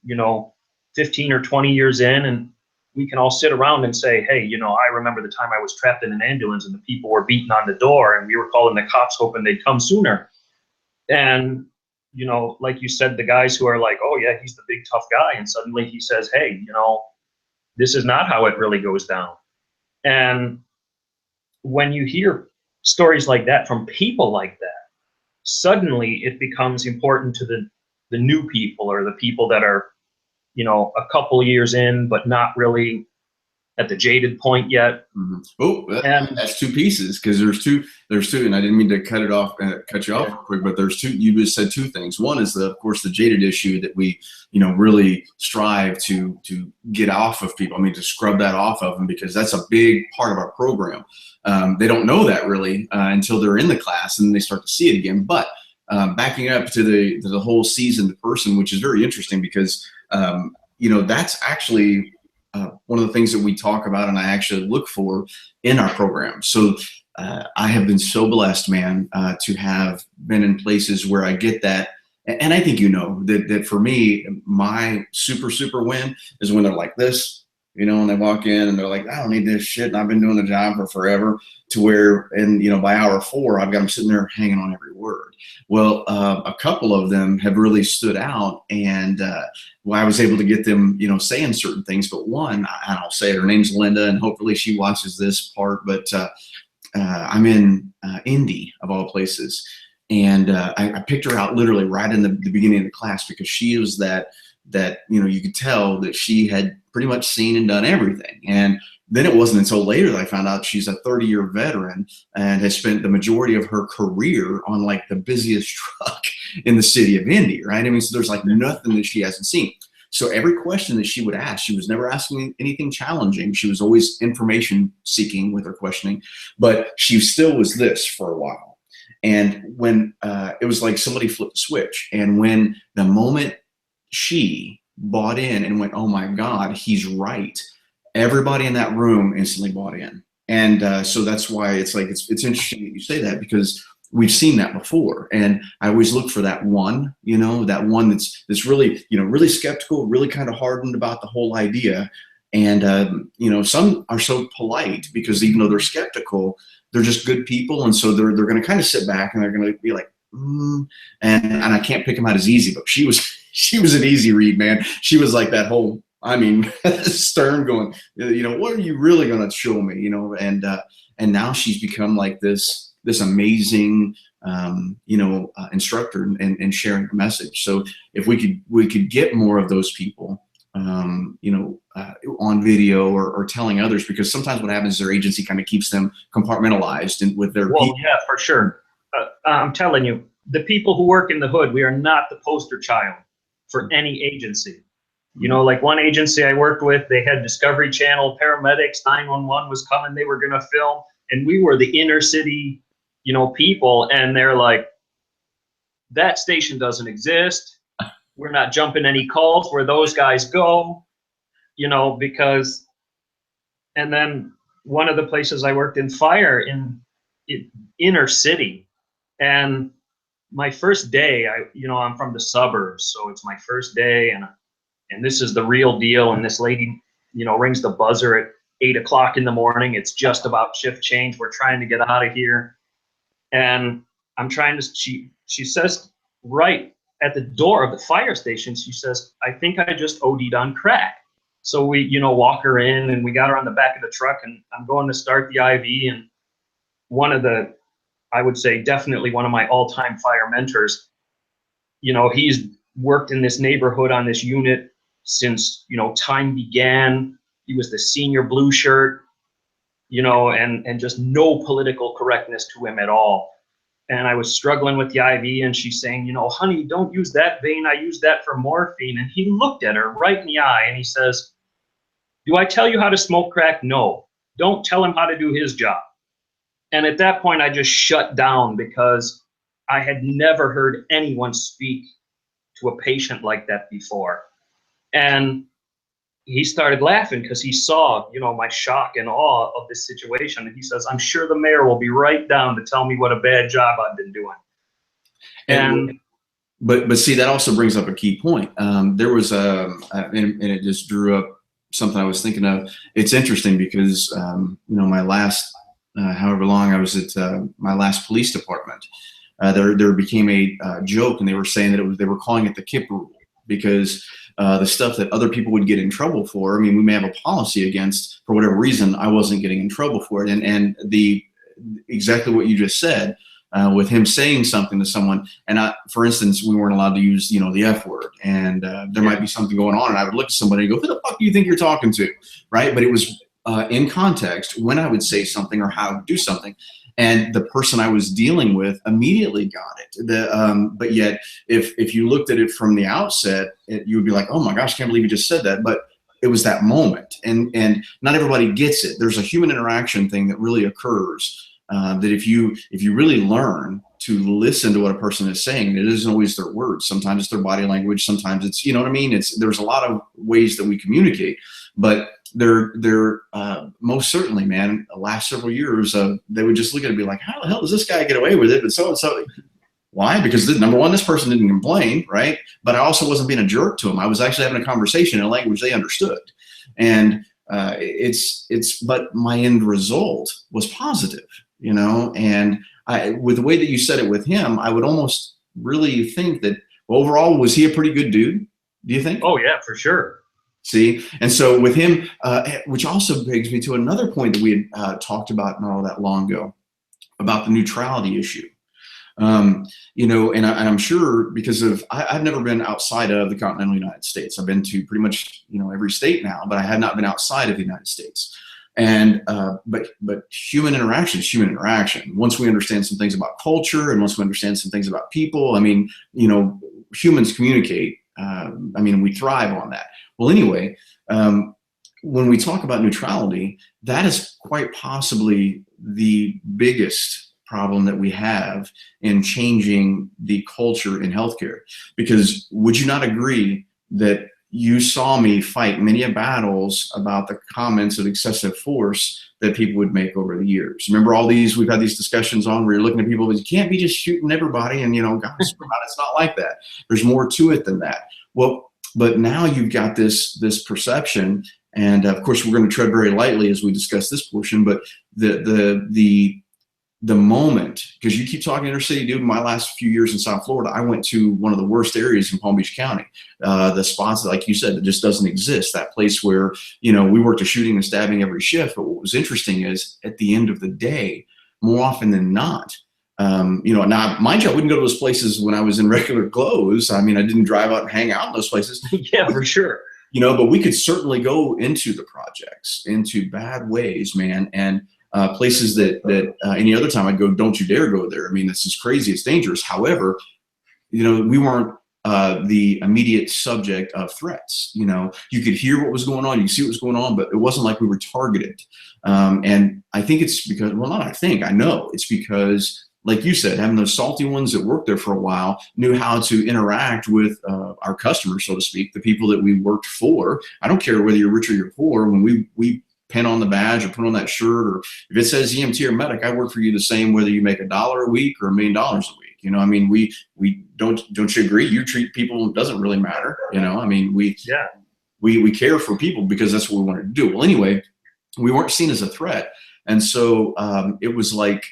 15 or 20 years in, and we can all sit around and say, hey, I remember the time I was trapped in an ambulance and the people were beating on the door and we were calling the cops hoping they'd come sooner. And, like you said, the guys who are like, oh yeah, he's the big tough guy. And suddenly he says, hey, this is not how it really goes down. And when you hear stories like that from people like that, suddenly it becomes important to the new people, or the people that are, a couple of years in, but not really at the jaded point yet. Mm-hmm. Oh, that's two pieces, because there's two, and I didn't mean to cut you off real quick, but there's two. You just said two things. One is of course, the jaded issue that we, really strive to get off of people. I mean, to scrub that off of them, because that's a big part of our program. They don't know that really until they're in the class and they start to see it again. But backing up to the whole seasoned person, which is very interesting, because that's actually one of the things that we talk about and I actually look for in our program. So I have been so blessed, man, to have been in places where I get that. And I think that for me, my super win is when they're like this, you know, and they walk in and they're like, I don't need this shit, and I've been doing the job for forever, to where, and you know, by hour 4, I've got them sitting there hanging on every word. Well, a couple of them have really stood out, and well, I was able to get them, you know, saying certain things. But one, I'll say her name's Linda, and hopefully she watches this part. But I'm in Indy, of all places, and I picked her out literally right in the beginning of the class, because she was that you know, you could tell that she had pretty much seen and done everything. And then it wasn't until later that I found out she's a 30-year veteran and has spent the majority of her career on like the busiest truck in the city of Indy, right? I mean, so there's like nothing that she hasn't seen. So every question that she would ask, she was never asking anything challenging. She was always information seeking with her questioning, but she still was this for a while. And when it was like somebody flipped the switch, and when the moment she bought in and went, oh my God, he's right, everybody in that room instantly bought in. And so that's why it's like, it's interesting that you say that, because we've seen that before. And I always look for that one, you know, that one that's really, you know, really skeptical, really kind of hardened about the whole idea. And, you know, some are so polite because even though they're skeptical, they're just good people. And so they're going to kind of sit back and they're going to be like, and I can't pick them out as easy, but she was an easy read, man. She was like that whole, I mean, stern, going, you know, what are you really going to show me, you know? And now she's become like this amazing, you know, instructor and sharing her message. So if we could get more of those people, you know, on video or telling others, because sometimes what happens is their agency kind of keeps them compartmentalized and with their people. Yeah, for sure. I'm telling you, the people who work in the hood, we are not the poster child for any agency. You know, like one agency I worked with, they had Discovery Channel, paramedics, 911 was coming, they were going to film, and we were the inner city, you know, people, and they're like, that station doesn't exist. We're not jumping any calls where those guys go, you know, because, and then one of the places I worked in, fire in inner city. And my first day, you know, I'm from the suburbs, so it's my first day, and this is the real deal. And this lady, you know, rings the buzzer at 8 o'clock in the morning. It's just about shift change. We're trying to get out of here. And I'm trying to, she says right at the door of the fire station, she says, I think I just OD'd on crack. So we, you know, walk her in, and we got her on the back of the truck, and I'm going to start the IV. And one of the, I would say definitely one of my all-time fire mentors, you know, he's worked in this neighborhood on this unit since, you know, time began. He was the senior blue shirt, you know, and just no political correctness to him at all. And I was struggling with the IV, and she's saying, you know, honey, don't use that vein. I use that for morphine. And he looked at her right in the eye and he says, do I tell you how to smoke crack? No. Don't tell him how to do his job. And at that point, I just shut down, because I had never heard anyone speak to a patient like that before. And he started laughing because he saw, you know, my shock and awe of this situation. And he says, I'm sure the mayor will be right down to tell me what a bad job I've been doing. And but see, that also brings up a key point. There was and it just drew up something I was thinking of. It's interesting because, you know, my last, however long I was at my last police department, there became a joke, and they were saying that they were calling it the Kip rule, because the stuff that other people would get in trouble for, I mean, we may have a policy against, for whatever reason, I wasn't getting in trouble for it. And exactly what you just said, with him saying something to someone, and for instance, we weren't allowed to use, you know, the F word, and there might be something going on, and I would look at somebody and go, who the fuck do you think you're talking to, right? But it was in context when I would say something or how to do something. And the person I was dealing with immediately got it. But yet, if you looked at it from the outset, you would be like, oh my gosh, I can't believe you just said that. But it was that moment. And not everybody gets it. There's a human interaction thing that really occurs, that if you really learn to listen to what a person is saying, it isn't always their words. Sometimes it's their body language. Sometimes it's, you know what I mean? There's a lot of ways that we communicate, but they're most certainly, man, the last several years, they would just look at it and be like, how the hell does this guy get away with it? But so-and-so, why? Because number one, this person didn't complain, right? But I also wasn't being a jerk to them. I was actually having a conversation in a language they understood. And but my end result was positive, you know. And with the way that you said it with him, I would almost really think that overall, was he a pretty good dude, do you think? Oh yeah, for sure. See, and so with him, which also brings me to another point that we had talked about not all that long ago, about the neutrality issue. You know, and I'm sure because I've never been outside of the continental United States. I've been to pretty much, you know, every state now, but I have not been outside of the United States. And but human interaction is human interaction. Once we understand some things about culture, and once we understand some things about people, I mean, you know, humans communicate. I mean, we thrive on that. Well, anyway, when we talk about neutrality, that is quite possibly the biggest problem that we have in changing the culture in healthcare. Because would you not agree that you saw me fight many battles about the comments of excessive force that people would make over the years? Remember all these, we've had these discussions on where you're looking at people, you can't be just shooting everybody and, you know, God, it's not like that. There's more to it than that. Well, but now you've got this perception, and of course we're going to tread very lightly as we discuss this portion, but the moment, because you keep talking inner city, dude, in my last few years in South Florida, I went to one of the worst areas in Palm Beach County. The spots, like you said, that just doesn't exist. That place where, you know, we worked a shooting and stabbing every shift. But what was interesting is at the end of the day, more often than not, you know, now mind you, I wouldn't go to those places when I was in regular clothes. I mean, I didn't drive out and hang out in those places. Yeah, for sure. You know, but we could certainly go into the projects, into bad ways, man. And places that any other time I'd go, don't you dare go there. I mean, this is crazy. It's dangerous. However, you know, we weren't the immediate subject of threats. You know, you could hear what was going on, you see what was going on, but it wasn't like we were targeted. And I think it's because, well, not I think, I know it's because, like you said, having those salty ones that worked there for a while knew how to interact with our customers, so to speak, the people that we worked for. I don't care whether you're rich or you're poor. When we pin on the badge or put on that shirt, or if it says EMT or medic, I work for you the same whether you make $1 a week or $1 million a week. You know, I mean, we don't you agree? You treat people, it doesn't really matter. You know, I mean, we care for people because that's what we wanted to do. Well, anyway, we weren't seen as a threat, and so it was like,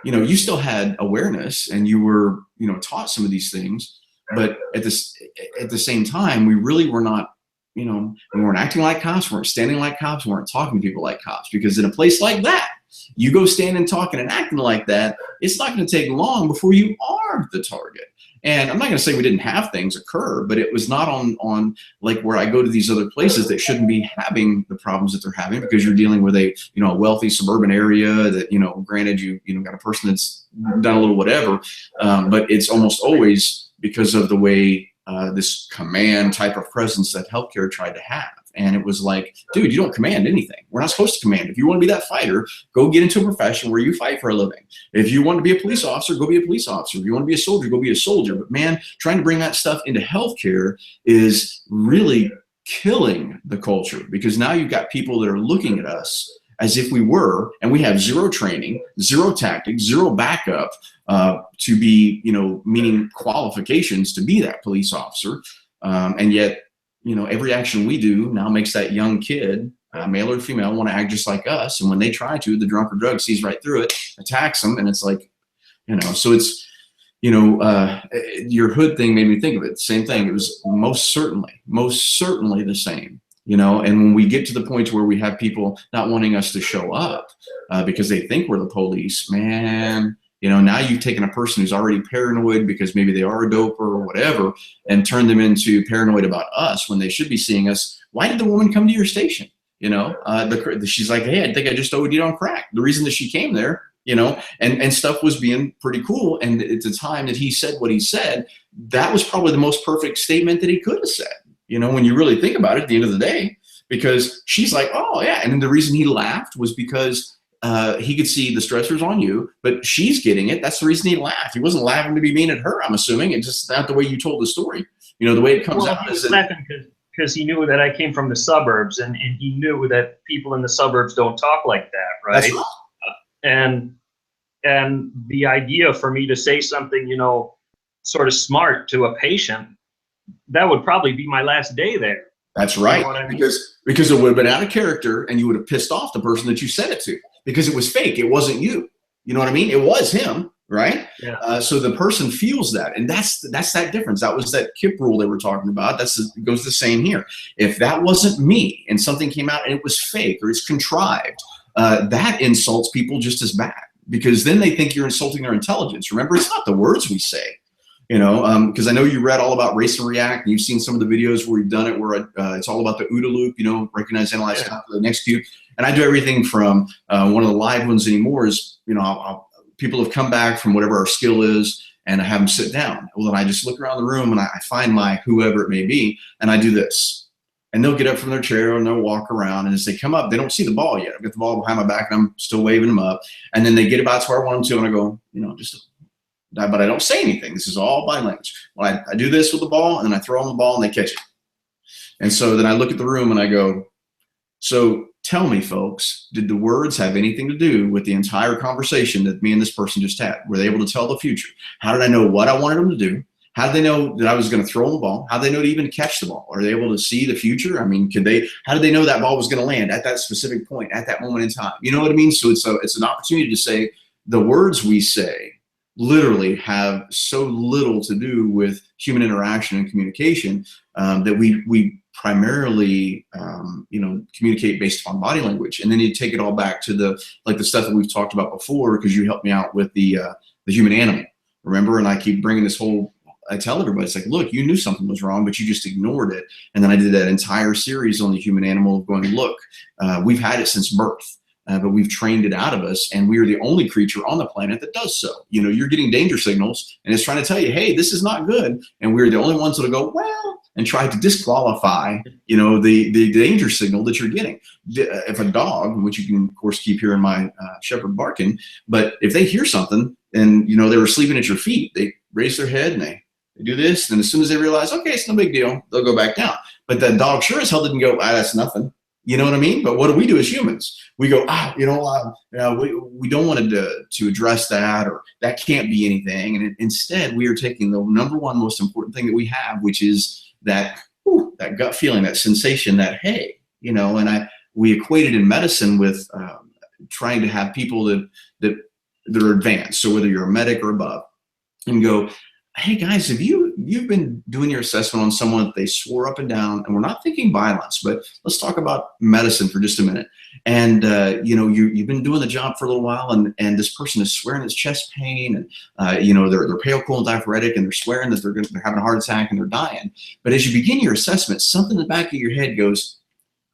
you know, you still had awareness and you were, you know, taught some of these things, but at the same time, we really were not, you know, we weren't acting like cops, we weren't standing like cops, we weren't talking to people like cops, because in a place like that, you go standing, talking and acting like that, it's not going to take long before you are the target. And I'm not going to say we didn't have things occur, but it was not on like where I go to these other places that shouldn't be having the problems that they're having, because you're dealing with a, you know, a wealthy suburban area that, you know, granted you know, got a person that's done a little whatever, but it's almost always because of the way this command type of presence that healthcare tried to have. And it was like, dude, you don't command anything. We're not supposed to command. If you want to be that fighter, go get into a profession where you fight for a living. If you want to be a police officer, go be a police officer. If you want to be a soldier, go be a soldier. But man, trying to bring that stuff into healthcare is really killing the culture, because now you've got people that are looking at us as if we were, and we have zero training, zero tactics, zero backup to be, you know, meaning qualifications to be that police officer. And yet, you know, every action we do now makes that young kid, male or female, want to act just like us. And when they try to, the drunk or drug sees right through it, attacks them. And it's like, you know, so it's, you know, your hood thing made me think of it. Same thing. It was most certainly the same, you know. And when we get to the point where we have people not wanting us to show up because they think we're the police, man, you know, now you've taken a person who's already paranoid because maybe they are a doper or whatever, and turned them into paranoid about us when they should be seeing us. Why did the woman come to your station? You know, she's like, hey, I think I just OD'd on crack. The reason that she came there, you know, and stuff was being pretty cool. And at the time that he said what he said, that was probably the most perfect statement that he could have said, you know, when you really think about it at the end of the day, because she's like, oh yeah. And then the reason he laughed was because he could see the stressors on you, but she's getting it. That's the reason he laughed. He wasn't laughing to be mean at her, I'm assuming. It's just not the way you told the story. You know, the way it comes out. He was laughing because he knew that I came from the suburbs, and he knew that people in the suburbs don't talk like that, right? That's right. And the idea for me to say something, you know, sort of smart to a patient, that would probably be my last day there. That's right. You know what I mean? Because it would have been out of character, and you would have pissed off the person that you said it to, because it was fake. It wasn't you. You know what I mean? It was him, right? Yeah. So the person feels that, and that's that difference. That was that KIP rule they were talking about. It goes the same here. If that wasn't me and something came out and it was fake or it's contrived, that insults people just as bad, because then they think you're insulting their intelligence. Remember, it's not the words we say. You know, because I know you read all about Race and React, and you've seen some of the videos where we've done it, where it's all about the OODA loop, you know, recognize, analyze, Yeah. the next cue. And I do everything from one of the live ones anymore is, you know, people have come back from whatever our skill is, and I have them sit down. Well, then I just look around the room and I find my whoever it may be, and I do this. And they'll get up from their chair and they'll walk around, and as they come up, they don't see the ball yet. I've got the ball behind my back and I'm still waving them up. And then they get about to where I want them to, and I go, you know, but I don't say anything. This is all body language. Well, I do this with the ball, and then I throw them the ball and they catch it. And so then I look at the room and I go, so tell me, folks, did the words have anything to do with the entire conversation that me and this person just had? Were they able to tell the future? How did I know what I wanted them to do? How did they know that I was going to throw the ball? How did they know to even catch the ball? Are they able to see the future? I mean, how did they know that ball was going to land at that specific point, at that moment in time? You know what I mean? So it's an opportunity to say the words we say literally have so little to do with human interaction and communication, that we primarily, you know, communicate based upon body language. And then you take it all back to the stuff that we've talked about before, because you helped me out with the human animal, remember? And I keep bringing this whole, I tell everybody, it's like, look, you knew something was wrong, but you just ignored it. And then I did that entire series on the human animal, going, look, we've had it since birth. But we've trained it out of us, and we are the only creature on the planet that does so. You know, you're getting danger signals, and it's trying to tell you, hey, this is not good. And we're the only ones that'll go, well, and try to disqualify, you know, the danger signal that you're getting. If a dog, which you can, of course, keep hearing my shepherd barking, but if they hear something and, you know, they were sleeping at your feet, they raise their head and they do this. And as soon as they realize, okay, it's no big deal, they'll go back down. But that dog sure as hell didn't go, that's nothing. You know what I mean? But what do we do as humans? We go, we don't want to address that, or that can't be anything. And instead, we are taking the number one most important thing that we have, which is that gut feeling, that sensation, that, hey, you know, and we equate it in medicine with trying to have people that are advanced. So whether you're a medic or above, and go, hey guys, have you've been doing your assessment on someone that they swore up and down, and we're not thinking violence, but let's talk about medicine for just a minute. And you know, you've been doing the job for a little while, and this person is swearing it's chest pain, and you know, they're pale, cool, and diaphoretic, and they're swearing that they're having a heart attack and they're dying. But as you begin your assessment, something in the back of your head goes,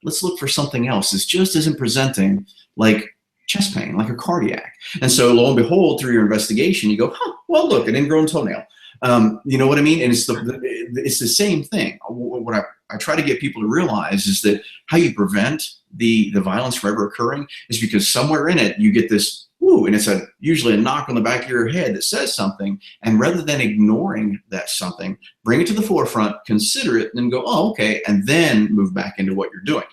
let's look for something else. This just isn't presenting like chest pain, like a cardiac. And so lo and behold, through your investigation, you go, well, look, an ingrown toenail. You know what I mean? And it's the same thing. What I try to get people to realize is that how you prevent the violence from ever occurring is because somewhere in it you get this, and it's usually a knock on the back of your head that says something. And rather than ignoring that something, bring it to the forefront, consider it, and then go, oh, okay, and then move back into what you're doing.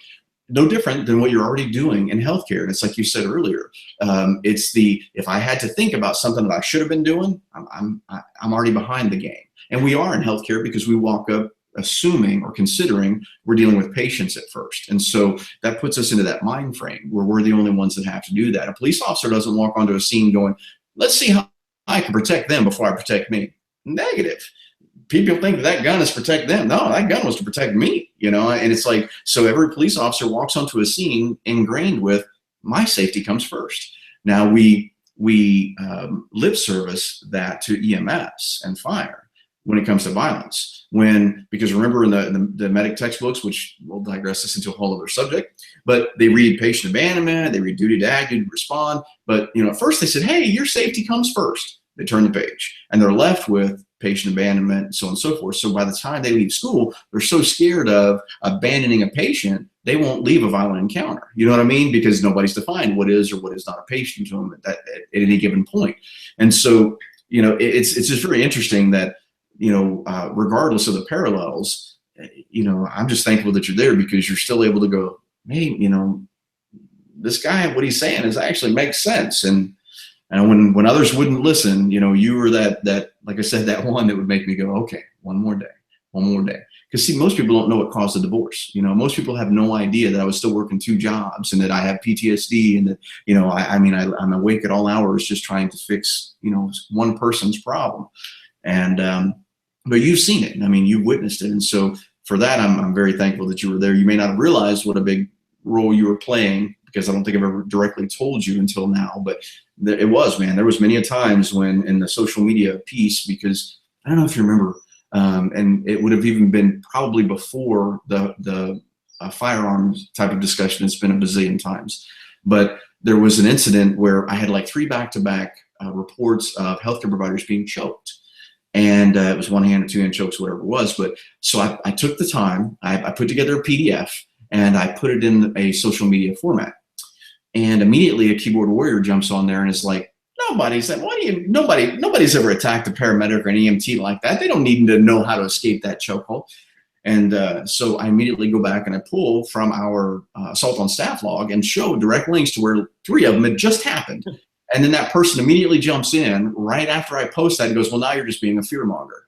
No different than what you're already doing in healthcare. And it's like you said earlier, if I had to think about something that I should have been doing, I'm already behind the game. And we are in healthcare because we walk up assuming or considering we're dealing with patients at first. And so that puts us into that mind frame where we're the only ones that have to do that. A police officer doesn't walk onto a scene going, let's see how I can protect them before I protect me. Negative. People think that gun is to protect them. No, that gun was to protect me, you know? And it's like, so every police officer walks onto a scene ingrained with my safety comes first. Now we lip service that to EMS and fire when it comes to violence. Because remember in the medic textbooks, which we'll digress this into a whole other subject, but they read patient abandonment, they read duty to act, duty to respond. But, you know, at first they said, hey, your safety comes first. They turn the page and they're left with patient abandonment, so on and so forth. So by the time they leave school, they're so scared of abandoning a patient, they won't leave a violent encounter. You know what I mean? Because nobody's defined what is or what is not a patient to them at any given point. And so, you know, it's just very interesting that, you know, regardless of the parallels, you know, I'm just thankful that you're there because you're still able to go, hey, you know, this guy, what he's saying is actually makes sense. And when others wouldn't listen, you know, you were that, like I said, that one that would make me go, okay, one more day. Because see, most people don't know what caused the divorce. You know, most people have no idea that I was still working 2 jobs and that I have PTSD and that, you know, I'm awake at all hours just trying to fix, you know, one person's problem. And, but you've seen it. I mean, you've witnessed it. And so for that, I'm very thankful that you were there. You may not have realized what a big role you were playing, because I don't think I've ever directly told you until now, but it was, man, there was many a times when in the social media piece, because I don't know if you remember, and it would have even been probably before the firearms type of discussion. It's been a bazillion times, but there was an incident where I had like 3 back-to-back reports of healthcare providers being choked. And it was 1-hand or 2-hand chokes, whatever it was. But so I took the time, I put together a PDF and I put it in a social media format. And immediately a keyboard warrior jumps on there and is like, nobody's ever attacked a paramedic or an EMT like that. They don't need to know how to escape that chokehold. And so I immediately go back and I pull from our assault on staff log and show direct links to where 3 of them had just happened. And then that person immediately jumps in right after I post that and goes, well, now you're just being a fearmonger.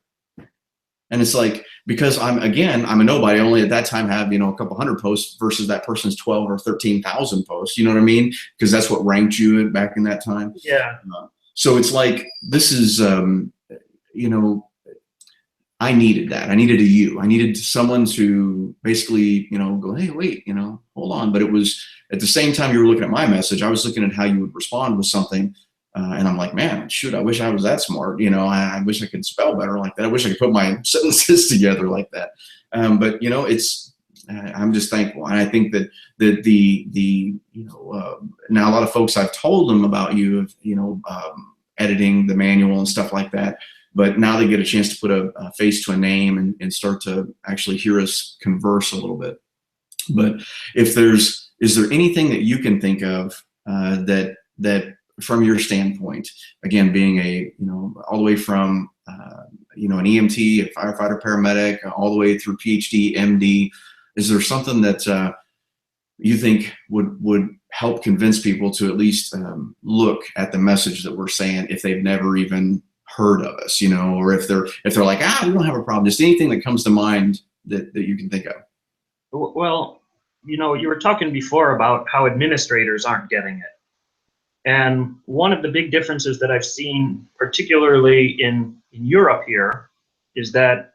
And it's like, because I'm a nobody. I only at that time have, you know, a couple hundred posts versus that person's 12 or 13,000 posts. You know what I mean? Because that's what ranked you back in that time. Yeah. So it's like, this is, you know, I needed that. I needed you. I needed someone to basically, you know, go, hey, wait, you know, hold on. But it was at the same time you were looking at my message, I was looking at how you would respond with something. And I'm like, man, shoot, I wish I was that smart. You know, I wish I could spell better like that. I wish I could put my sentences together like that. But, you know, I'm just thankful. And I think that you know, now a lot of folks I've told them about you, you know, editing the manual and stuff like that. But now they get a chance to put a face to a name and start to actually hear us converse a little bit. But is there anything that you can think of that from your standpoint, again, being you know, all the way from, you know, an EMT, a firefighter, paramedic, all the way through PhD, MD, is there something that you think would help convince people to at least look at the message that we're saying if they've never even heard of us, you know, or if they're like, we don't have a problem, just anything that comes to mind that you can think of? Well, you know, you were talking before about how administrators aren't getting it. And one of the big differences that I've seen, particularly in Europe here, is that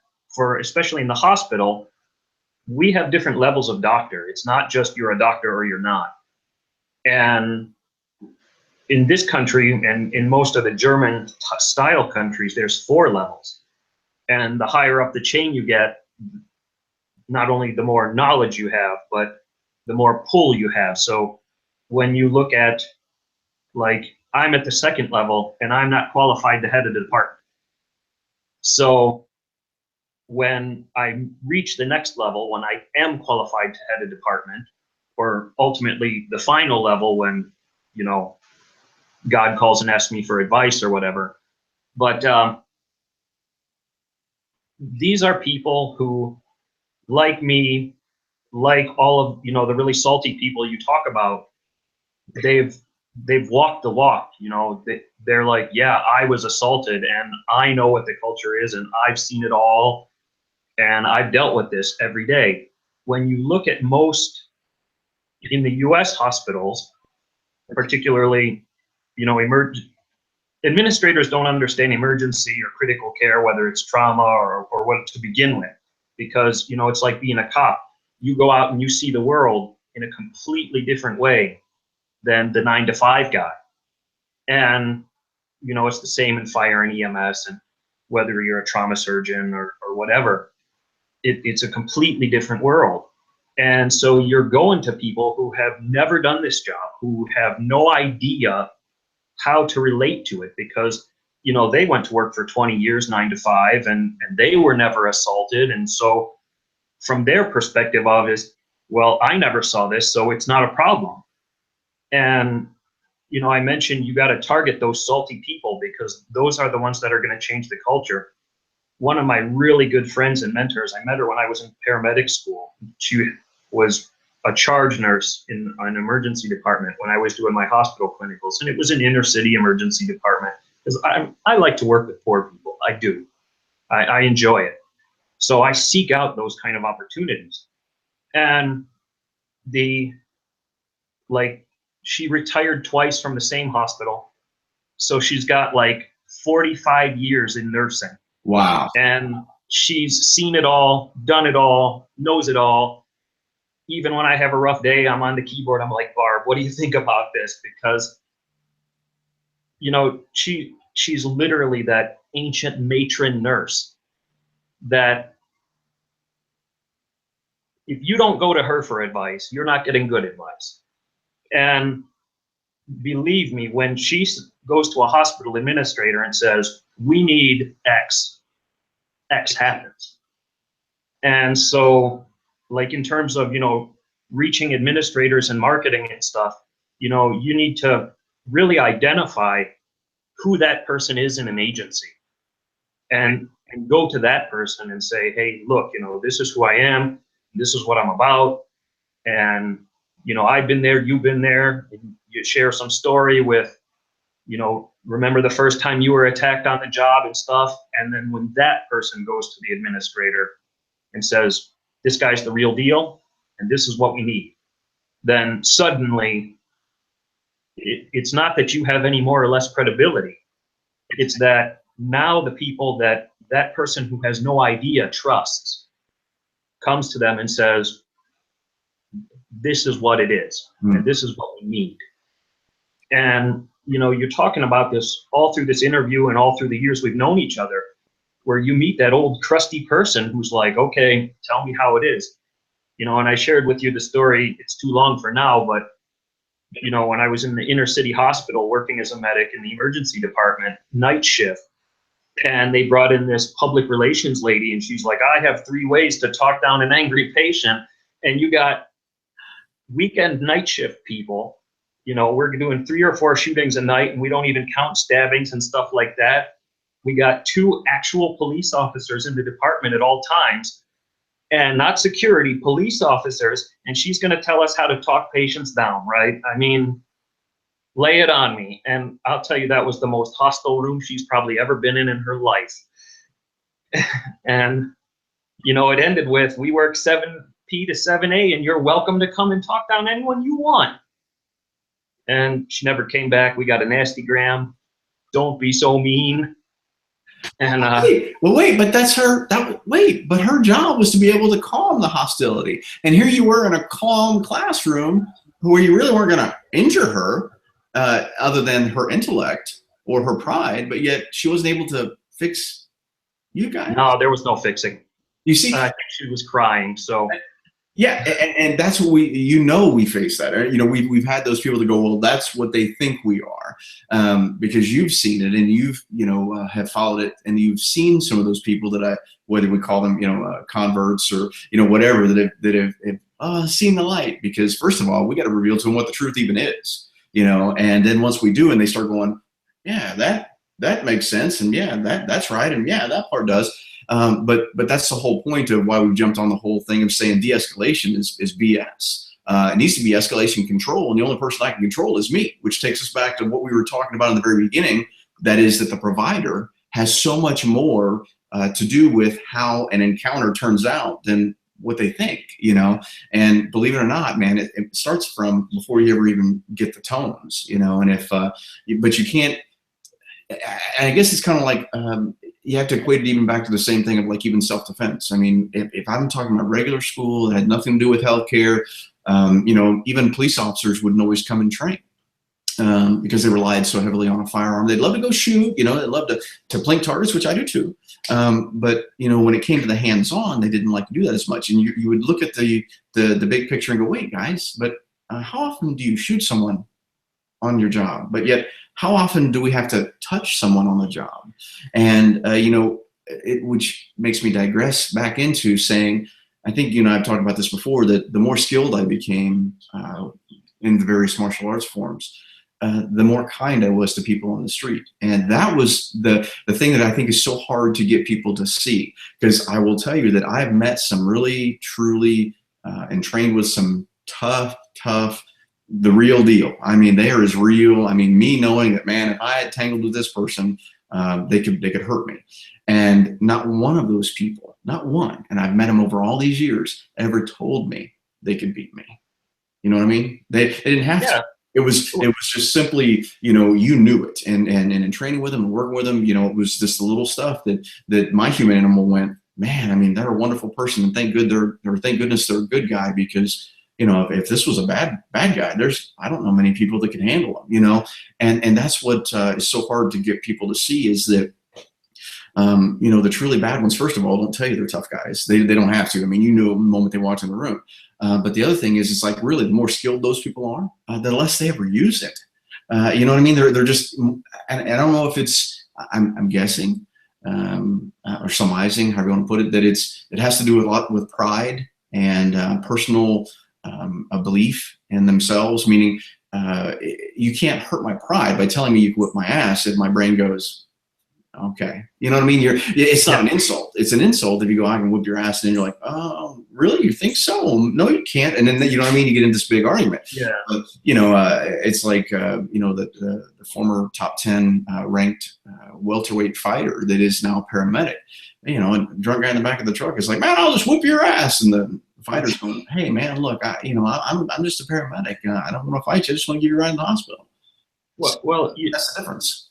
especially in the hospital, we have different levels of doctor. It's not just you're a doctor or you're not. And in this country and in most of the German style countries, there's 4 levels. And the higher up the chain you get, not only the more knowledge you have, but the more pull you have. So when you look at, like, I'm at the 2nd level and I'm not qualified to head of the department. So when I reach the next level, when I am qualified to head a department, or ultimately the final level when, you know, God calls and asks me for advice or whatever. But these are people who, like me, like all of, you know, the really salty people you talk about, they've walked the walk. You know, they're like, yeah, I was assaulted and I know what the culture is and I've seen it all and I've dealt with this every day. When you look at most in the US hospitals, particularly, you know, administrators don't understand emergency or critical care, whether it's trauma or what to begin with, because, you know, it's like being a cop. You go out and you see the world in a completely different way than the 9-to-5 guy. And, you know, it's the same in fire and EMS, and whether you're a trauma surgeon or whatever, it's a completely different world. And so you're going to people who have never done this job, who have no idea how to relate to it, because, you know, they went to work for 20 years, 9-to-5, and they were never assaulted. And so from their perspective of is, well, I never saw this, so it's not a problem. And, you know, I mentioned you got to target those salty people because those are the ones that are going to change the culture. One of my really good friends and mentors, I met her when I was in paramedic school. She was a charge nurse in an emergency department when I was doing my hospital clinicals, and it was an inner city emergency department because I like to work with poor people. I do. I enjoy it. So I seek out those kind of opportunities. And she retired twice from the same hospital. So she's got like 45 years in nursing. Wow. And she's seen it all, done it all, knows it all. Even when I have a rough day, I'm on the keyboard. I'm like, Barb, what do you think about this? Because, you know, she's literally that ancient matron nurse that if you don't go to her for advice, you're not getting good advice. And believe me, when she goes to a hospital administrator and says, we need X, X happens. And so, like, in terms of, you know, reaching administrators and marketing and stuff, you know, you need to really identify who that person is in an agency and go to that person and say, hey, look, you know, this is who I am, this is what I'm about, and, you know, I've been there, you've been there, and you share some story with, you know, remember the first time you were attacked on the job and stuff. And then when that person goes to the administrator and says, this guy's the real deal and this is what we need, then suddenly it's not that you have any more or less credibility. It's that now the people that person who has no idea trusts comes to them and says, this is what it is, and this is what we need. And, you know, you're talking about this all through this interview and all through the years we've known each other, where you meet that old crusty person who's like, okay, tell me how it is. You know, and I shared with you the story, it's too long for now, but, you know, when I was in the inner city hospital working as a medic in the emergency department, night shift, and they brought in this public relations lady, and she's like, I have 3 ways to talk down an angry patient. And you got weekend night shift people. You know, we're doing 3 or 4 shootings a night, and we don't even count stabbings and stuff like that. We got 2 actual police officers in the department at all times, and not security, police officers, and she's going to tell us how to talk patients down, right? I mean, lay it on me. And I'll tell you, that was the most hostile room she's probably ever been in her life. And, you know, it ended with, we work 7P to 7A, and you're welcome to come and talk down anyone you want. And she never came back. We got a nasty gram. Don't be so mean. And wait, but that's her. But her job was to be able to calm the hostility. And here you were in a calm classroom where you really weren't going to injure her, other than her intellect or her pride. But yet she wasn't able to fix you guys. No, there was no fixing. You see, I think she was crying. So. Yeah, and that's what we face that. You know, we've had those people that go, well, that's what they think we are, because you've seen it and you've, you know, have followed it, and you've seen some of those people that whether we call them, you know, converts or, you know, whatever, that have seen the light. Because first of all, we got to reveal to them what the truth even is, you know, and then once we do, and they start going, yeah, that makes sense, and yeah, that's right, and yeah, that part does. But that's the whole point of why we've jumped on the whole thing of saying de-escalation is BS. It needs to be escalation control, and the only person I can control is me, which takes us back to what we were talking about in the very beginning. That is that the provider has so much more to do with how an encounter turns out than what they think, you know. And believe it or not, man, it starts from before you ever even get the tones, you know. And but you can't. I guess it's kind of like you have to equate it even back to the same thing of like even self-defense. I mean, if I'm talking about regular school, it had nothing to do with healthcare. You know, even police officers wouldn't always come and train because they relied so heavily on a firearm. They'd love to go shoot, you know, they'd love to plink targets, which I do too. But you know, when it came to the hands-on, they didn't like to do that as much. And you would look at the big picture and go, wait, guys, but how often do you shoot someone on your job? But yet, how often do we have to touch someone on the job? And, you know, which makes me digress back into saying, I think, you know, I've talked about this before, that the more skilled I became in the various martial arts forms, the more kind I was to people on the street. And that was the thing that I think is so hard to get people to see. Because I will tell you that I've met some really, truly, and trained with some tough, the real deal. I mean, they are as real. I mean, me knowing that, man, if I had tangled with this person, they could hurt me. And not one of those people, not one, and I've met them over all these years, ever told me they could beat me. You know what I mean? They didn't have to. It was just simply, you know, you knew it. And in training with them and working with them, you know, it was just the little stuff that my human animal went, man, I mean, they're a wonderful person, and thank goodness they're a good guy, because, you know, if this was a bad guy, I don't know many people that can handle them, you know. And that's what is so hard to get people to see, is that you know, the truly bad ones, first of all, don't tell you they're tough guys. They don't have to. I mean, you know, the moment they walk in the room. But the other thing is, it's like, really, the more skilled those people are, the less they ever use it. You know what I mean? They're just, and I don't know if it's, I'm guessing, or surmising, however you want to put it, that it has to do with a lot with pride and personal a belief in themselves. Meaning, you can't hurt my pride by telling me you can whip my ass, if my brain goes, okay, you know what I mean? It's not an insult. It's an insult if you go, I can whip your ass, and then you're like, oh, really? You think so? No, you can't. And then, you know what I mean? You get into this big argument. Yeah. But, you know, it's like, you know, the former top 10 ranked welterweight fighter that is now a paramedic. You know, a drunk guy in the back of the truck is like, man, I'll just whip your ass. And the fighter's going, hey, man, look, I'm just a paramedic. I don't want to fight you. I just want to give you a ride in the hospital. Well, that's the difference.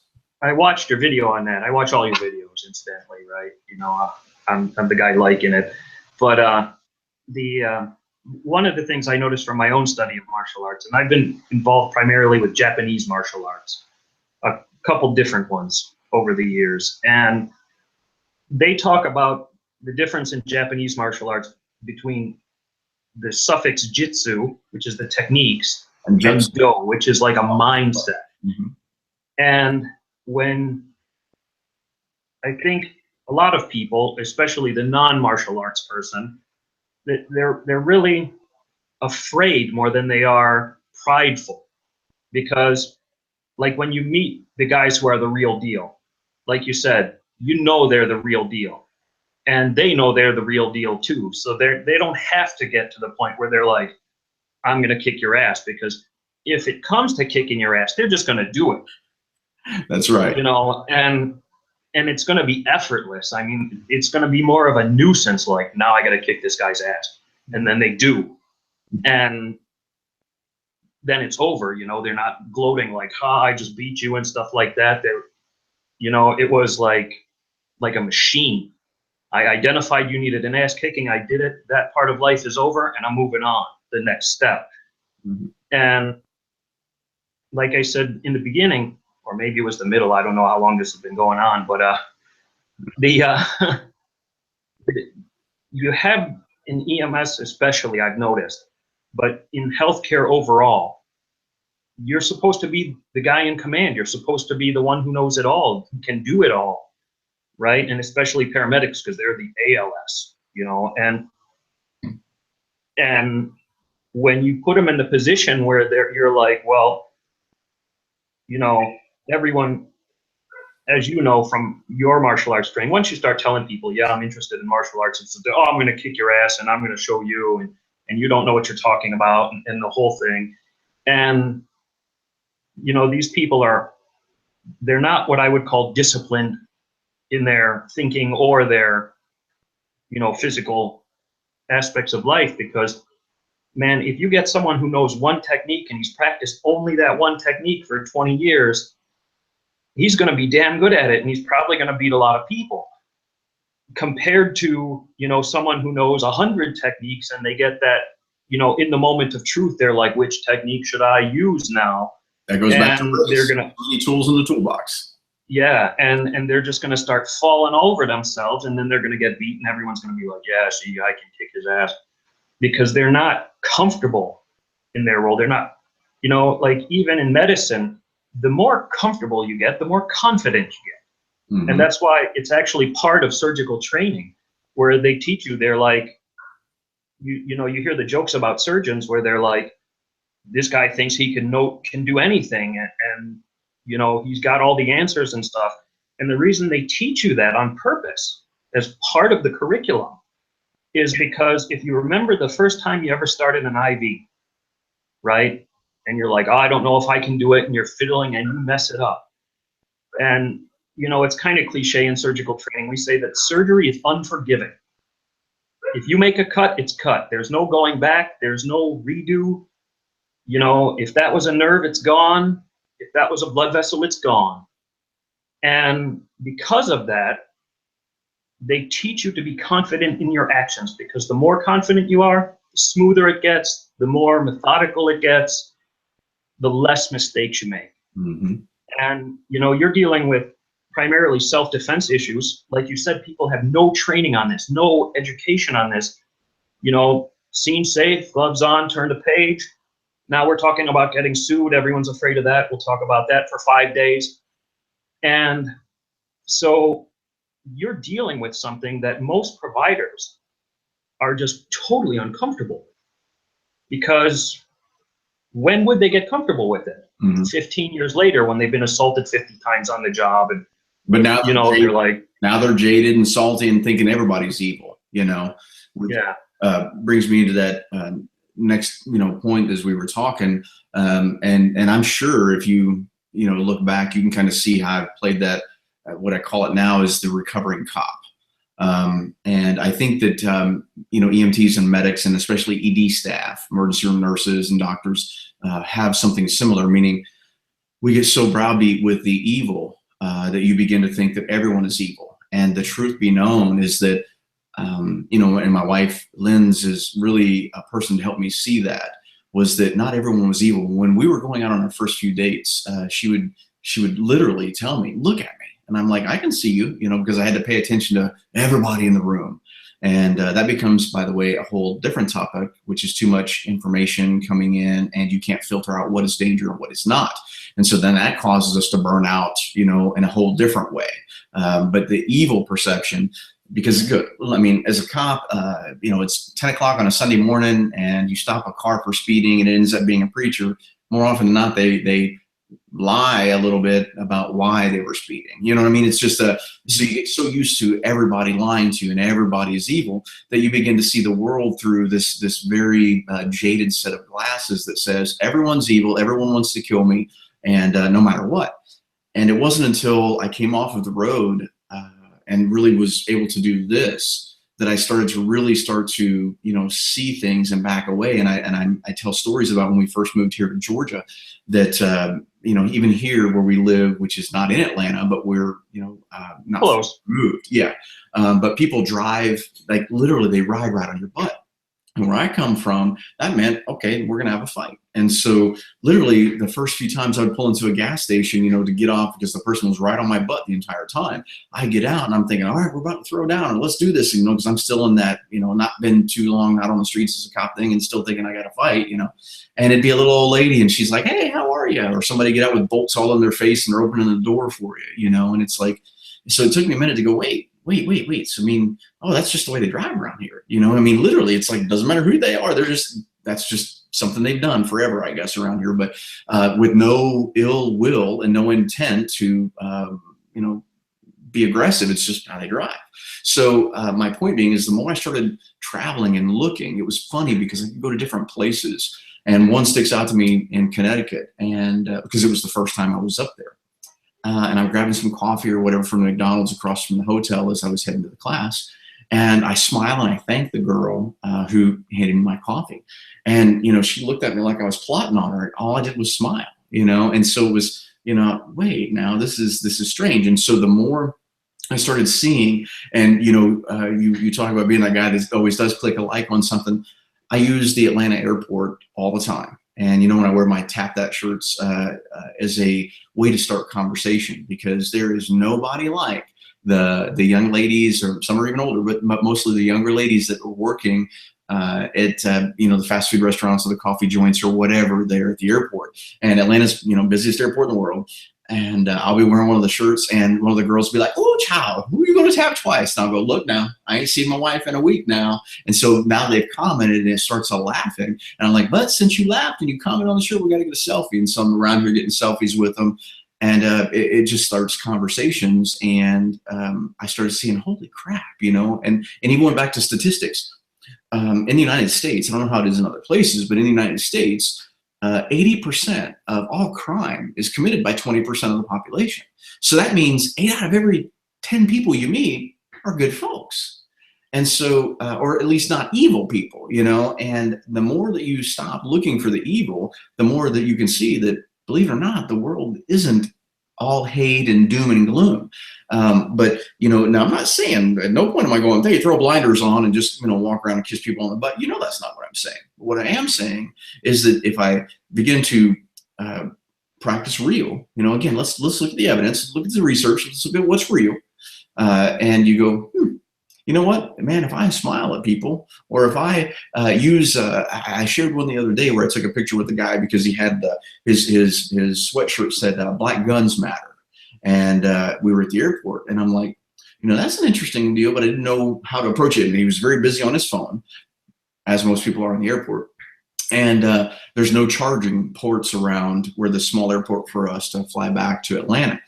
I watched your video on that. I watch all your videos incidentally, right? You know, I'm the guy liking it. But one of the things I noticed from my own study of martial arts, and I've been involved primarily with Japanese martial arts, a couple different ones over the years, and they talk about the difference in Japanese martial arts between the suffix jitsu, which is the techniques, and do, which is like a mindset. Mm-hmm. And when I think a lot of people, especially the non-martial arts person, that they're really afraid more than they are prideful, because like when you meet the guys who are the real deal, like you said, you know they're the real deal, and they know they're the real deal too. So they don't have to get to the point where they're like, I'm gonna kick your ass, because if it comes to kicking your ass, they're just gonna do it. That's right. You know, and it's going to be effortless. I mean, it's going to be more of a nuisance, like, now I got to kick this guy's ass. And then they do. And then it's over, you know, they're not gloating like, I just beat you and stuff like that. They're, you know, it was like a machine. I identified you needed an ass kicking. I did it. That part of life is over, and I'm moving on the next step. Mm-hmm. And like I said in the beginning, or maybe it was the middle, I don't know how long this has been going on, but you have in EMS especially, I've noticed, but in healthcare overall, you're supposed to be the guy in command. You're supposed to be the one who knows it all, who can do it all, right? And especially paramedics, because they're the ALS, you know, and when you put them in the position where you're like, well, you know, everyone, as you know from your martial arts training, once you start telling people, yeah, I'm interested in martial arts, it's, oh, I'm going to kick your ass and I'm going to show you, and you don't know what you're talking about, and the whole thing. And, you know, these people they're not what I would call disciplined in their thinking or their, you know, physical aspects of life, because, man, if you get someone who knows one technique and he's practiced only that one technique for 20 years, he's going to be damn good at it, and he's probably going to beat a lot of people, compared to, you know, someone who knows 100 techniques and they get that, you know, in the moment of truth, they're like, which technique should I use now? That goes back to they're going to tools in the toolbox. Yeah, and they're just going to start falling over themselves, and then they're going to get beaten. Everyone's going to be like, yeah, see, I can kick his ass, because they're not comfortable in their role. They're not, you know, like even in medicine, the more comfortable you get, the more confident you get. Mm-hmm. And that's why it's actually part of surgical training, where they teach you, they're like, you know, you hear the jokes about surgeons where they're like, this guy thinks he can do anything, and you know, he's got all the answers and stuff. And the reason they teach you that on purpose as part of the curriculum is because if you remember the first time you ever started an IV, right? And you're like, oh, I don't know if I can do it, and you're fiddling and you mess it up. And you know, it's kind of cliche in surgical training. We say that surgery is unforgiving. If you make a cut, it's cut. There's no going back. There's no redo. You know, if that was a nerve, it's gone. If that was a blood vessel, it's gone. And because of that, they teach you to be confident in your actions, because the more confident you are, the smoother it gets, the more methodical it gets, the less mistakes you make. Mm-hmm. And, you know, you're dealing with primarily self-defense issues. Like you said, people have no training on this, no education on this. You know, scene safe, gloves on, turn the page. Now we're talking about getting sued. Everyone's afraid of that. We'll talk about that for 5 days. And so you're dealing with something that most providers are just totally uncomfortable with, because when would they get comfortable with it? Mm-hmm. 15 years later, when they've been assaulted 50 times on the job, and but now, you know, they're like, now they're jaded and salty and thinking everybody's evil, you know, which, yeah, brings me to that next, you know, point as we were talking. And I'm sure if you know, look back, you can kind of see how I've played that, what I call it now is the recovering cop. And I think that, you know, EMTs and medics, and especially ED staff, emergency room nurses and doctors, have something similar, meaning we get so browbeat with the evil that you begin to think that everyone is evil. And the truth be known is that, you know, and my wife, Lynn's, is really a person to help me see that, was that not everyone was evil. When we were going out on our first few dates, she would literally tell me, look at me. And I'm like, I can see you, you know, because I had to pay attention to everybody in the room. And that becomes, by the way, a whole different topic, which is too much information coming in and you can't filter out what is danger and what is not. And so then that causes us to burn out, you know, in a whole different way. But the evil perception, because good, I mean, as a cop, you know, it's 10 o'clock on a Sunday morning and you stop a car for speeding and it ends up being a preacher. More often than not, they lie a little bit about why they were speeding. You know what I mean? It's just so you get so used to everybody lying to you and everybody is evil that you begin to see the world through this very jaded set of glasses that says everyone's evil, everyone wants to kill me, and no matter what. And it wasn't until I came off of the road and really was able to do this that I started to really you know, see things and back away. And I tell stories about when we first moved here to Georgia that, you know, even here where we live, which is not in Atlanta, but we're, you know, not close. moved. Yeah. But people drive, like literally they ride right on your butt. And where I come from, that meant, okay, we're going to have a fight. And so literally the first few times I would pull into a gas station, you know, to get off because the person was right on my butt the entire time, I get out and I'm thinking, all right, we're about to throw down and let's do this, you know, because I'm still in that, you know, not been too long out on the streets as a cop thing and still thinking I got to fight, you know. And it'd be a little old lady and she's like, hey, how are you? Or somebody get out with bolts all in their face and they're opening the door for you, you know. And it's like, so it took me a minute to go, wait. So I mean, oh, that's just the way they drive around here. You know, I mean, literally, it's like, it doesn't matter who they are. That's just something they've done forever, I guess, around here, but with no ill will and no intent to, you know, be aggressive. It's just how they drive. So my point being is the more I started traveling and looking, it was funny because I could go to different places. And one sticks out to me in Connecticut, and because it was the first time I was up there. And I'm grabbing some coffee or whatever from McDonald's across from the hotel as I was heading to the class. And I smile and I thank the girl who handed me my coffee. And, you know, she looked at me like I was plotting on her. All I did was smile, you know. And so it was, you know, wait, now this is strange. And so the more I started seeing, and, you know, you talk about being that guy that always does click a like on something. I use the Atlanta airport all the time. And, you know, when I wear my Tap That shirts as a way to start conversation, because there is nobody like the young ladies, or some are even older, but mostly the younger ladies that are working at, you know, the fast food restaurants or the coffee joints or whatever there at the airport. And Atlanta's, you know, busiest airport in the world. And I'll be wearing one of the shirts and one of the girls will be like, oh, child, who are you going to tap twice? And I'll go, look now, I ain't seen my wife in a week now. And so now they've commented and it starts laughing. And I'm like, but since you laughed and you commented on the shirt, we got to get a selfie. And so I'm around here getting selfies with them. And it just starts conversations. And I started seeing, holy crap, you know, and even went back to statistics. In the United States, I don't know how it is in other places, but in the United States, 80% of all crime is committed by 20% of the population. So that means 8 out of every 10 people you meet are good folks. And so, or at least not evil people, you know, and the more that you stop looking for the evil, the more that you can see that, believe it or not, the world isn't all hate and doom and gloom. But, you know, now I'm not saying, at no point am I going, hey, throw blinders on and just, you know, walk around and kiss people on the butt. You know, that's not what I'm saying. What I am saying is that if I begin to practice real, you know, again, let's look at the evidence, look at the research, let's look at what's real. And you go, you know what, man, if I smile at people, or if I I shared one the other day where I took a picture with the guy because he had his sweatshirt said Black Guns Matter. And we were at the airport, and I'm like, you know, that's an interesting deal, but I didn't know how to approach it. And he was very busy on his phone, as most people are in the airport. And there's no charging ports around where the small airport for us to fly back to Atlanta.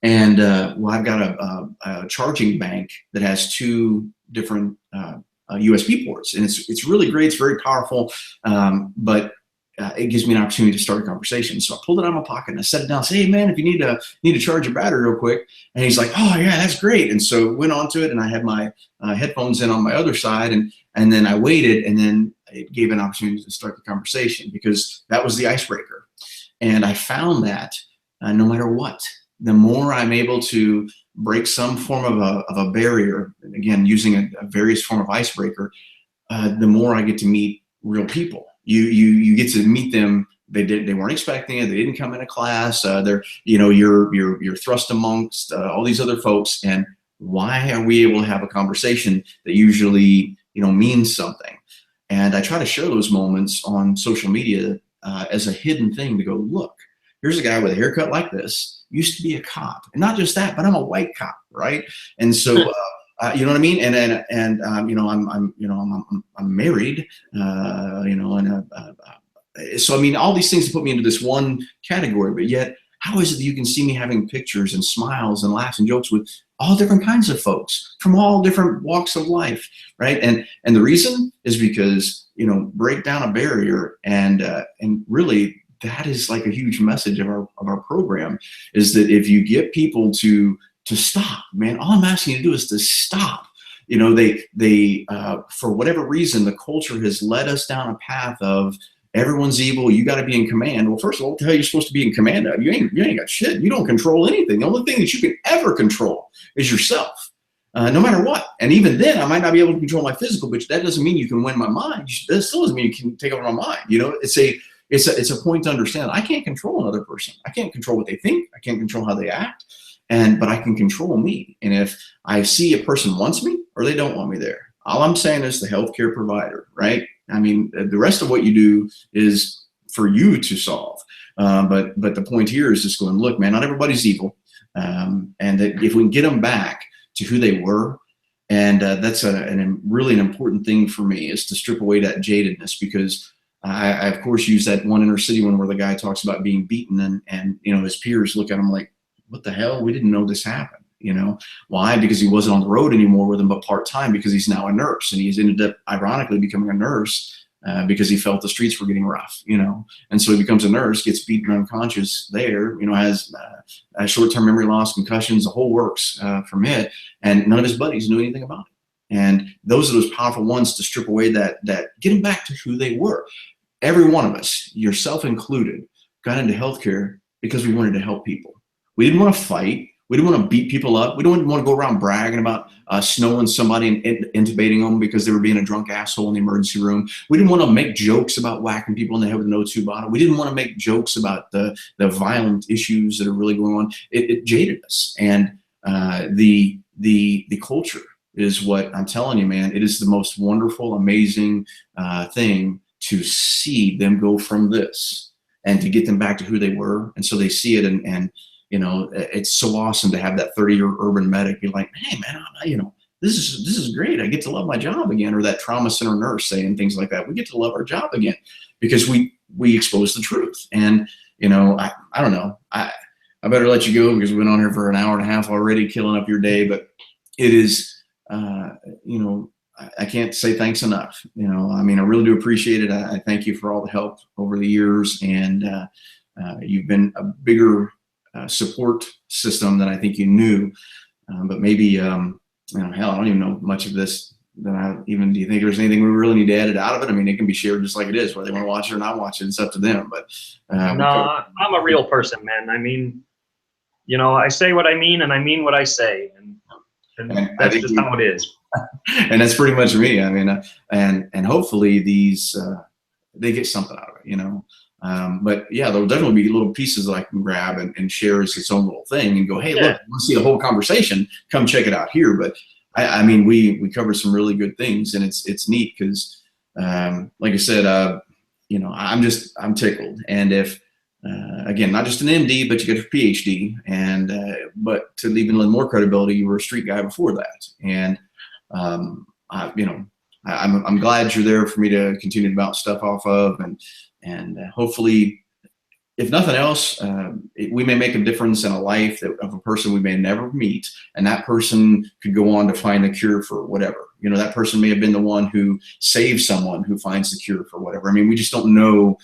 And well, I've got a charging bank that has 2 different USB ports, and it's really great. It's very powerful, but it gives me an opportunity to start a conversation. So I pulled it out of my pocket and I set it down. I said, hey man, if you need to charge your battery real quick. And he's like, oh yeah, that's great. And so went on to it, and I had my headphones in on my other side, and then I waited, and then it gave an opportunity to start the conversation, because that was the icebreaker. And I found that no matter what, the more I'm able to break some form of a barrier, again, using a various form of icebreaker, the more I get to meet real people. You get to meet them. They weren't expecting it. They didn't come into class. They're, you know, you're thrust amongst all these other folks. And why are we able to have a conversation that usually, you know, means something? And I try to show those moments on social media as a hidden thing to go, look, here's a guy with a haircut like this, used to be a cop, and not just that, but I'm a white cop, right? And so, you know what I mean? And you know, I'm married, you know, and so I mean, all these things put me into this one category. But yet, how is it that you can see me having pictures and smiles and laughs and jokes with all different kinds of folks from all different walks of life, right? And the reason is because, you know, break down a barrier, and really, that is like a huge message of our program, is that if you get people to stop, man, all I'm asking you to do is to stop. You know, they for whatever reason, the culture has led us down a path of everyone's evil. You got to be in command. Well, first of all, what the hell are you supposed to be in command of? You ain't got shit. You don't control anything. The only thing that you can ever control is yourself, no matter what. And even then, I might not be able to control my physical, but that doesn't mean you can win my mind. That still doesn't mean you can take over my mind. You know, it's a point to understand. I can't control another person. I can't control what they think. I can't control how they act. But I can control me. And if I see a person wants me or they don't want me there, all I'm saying is the healthcare provider, right? I mean, the rest of what you do is for you to solve. But the point here is just going, look, man, not everybody's evil. And that if we can get them back to who they were, and that's really an important thing for me, is to strip away that jadedness, because I of course use that one inner city one where the guy talks about being beaten, and you know, his peers look at him like, what the hell? We didn't know this happened. You know, why? Because he wasn't on the road anymore with them, but part-time, because he's now a nurse, and he's ended up ironically becoming a nurse because he felt the streets were getting rough, you know, and so he becomes a nurse, gets beaten unconscious there, you know, has short-term memory loss, concussions, the whole works from it, and none of his buddies knew anything about it. And those are those powerful ones to strip away that get them back to who they were. Every one of us, yourself included, got into healthcare because we wanted to help people. We didn't want to fight. We didn't want to beat people up. We don't want to go around bragging about snowing somebody and intubating them because they were being a drunk asshole in the emergency room. We didn't want to make jokes about whacking people in the head with an O2 bottle. We didn't want to make jokes about the violent issues that are really going on. It jaded us. And the culture is what I'm telling you, man. It is the most wonderful, amazing thing to see them go from this and to get them back to who they were. And so they see it, and you know, it's so awesome to have that 30-year urban medic be like, hey man, you know, this is great. I get to love my job again. Or that trauma center nurse saying things like that. We get to love our job again because we expose the truth. And, you know, I don't know. I better let you go because we've been on here for an hour and a half already, killing up your day. But it is, you know, I can't say thanks enough. You know, I mean, I really do appreciate it. I thank you for all the help over the years, and you've been a bigger support system than I think you knew. But maybe, you know, hell, I don't even know much of this. Do you think there's anything we really need to edit out of it? I mean, it can be shared just like it is, whether they want to watch it or not watch it. It's up to them. But no, I'm a real person, man. I mean, you know, I say what I mean, and I mean what I say, and that's just how it is. And that's pretty much me. I mean, and hopefully these they get something out of it, you know. But yeah, there'll definitely be little pieces that I can grab and share as its own little thing and go, hey, look, I want to see the whole conversation. Come check it out here. But I mean, we covered some really good things, and it's neat because, like I said, you know, I'm tickled. And if again, not just an MD, but you got your PhD, and but to even lend more credibility, you were a street guy before that, and you know, I'm glad you're there for me to continue to bounce stuff off of, and hopefully, if nothing else, we may make a difference in a life of a person we may never meet, and that person could go on to find a cure for whatever. You know, that person may have been the one who saved someone who finds the cure for whatever. I mean, we just don't know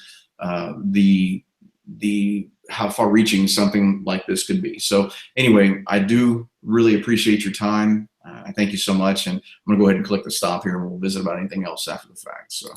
how far-reaching something like this could be. So anyway, I do really appreciate your time. I thank you so much, and I'm gonna go ahead and click the stop here, and we'll visit about anything else after the fact. So.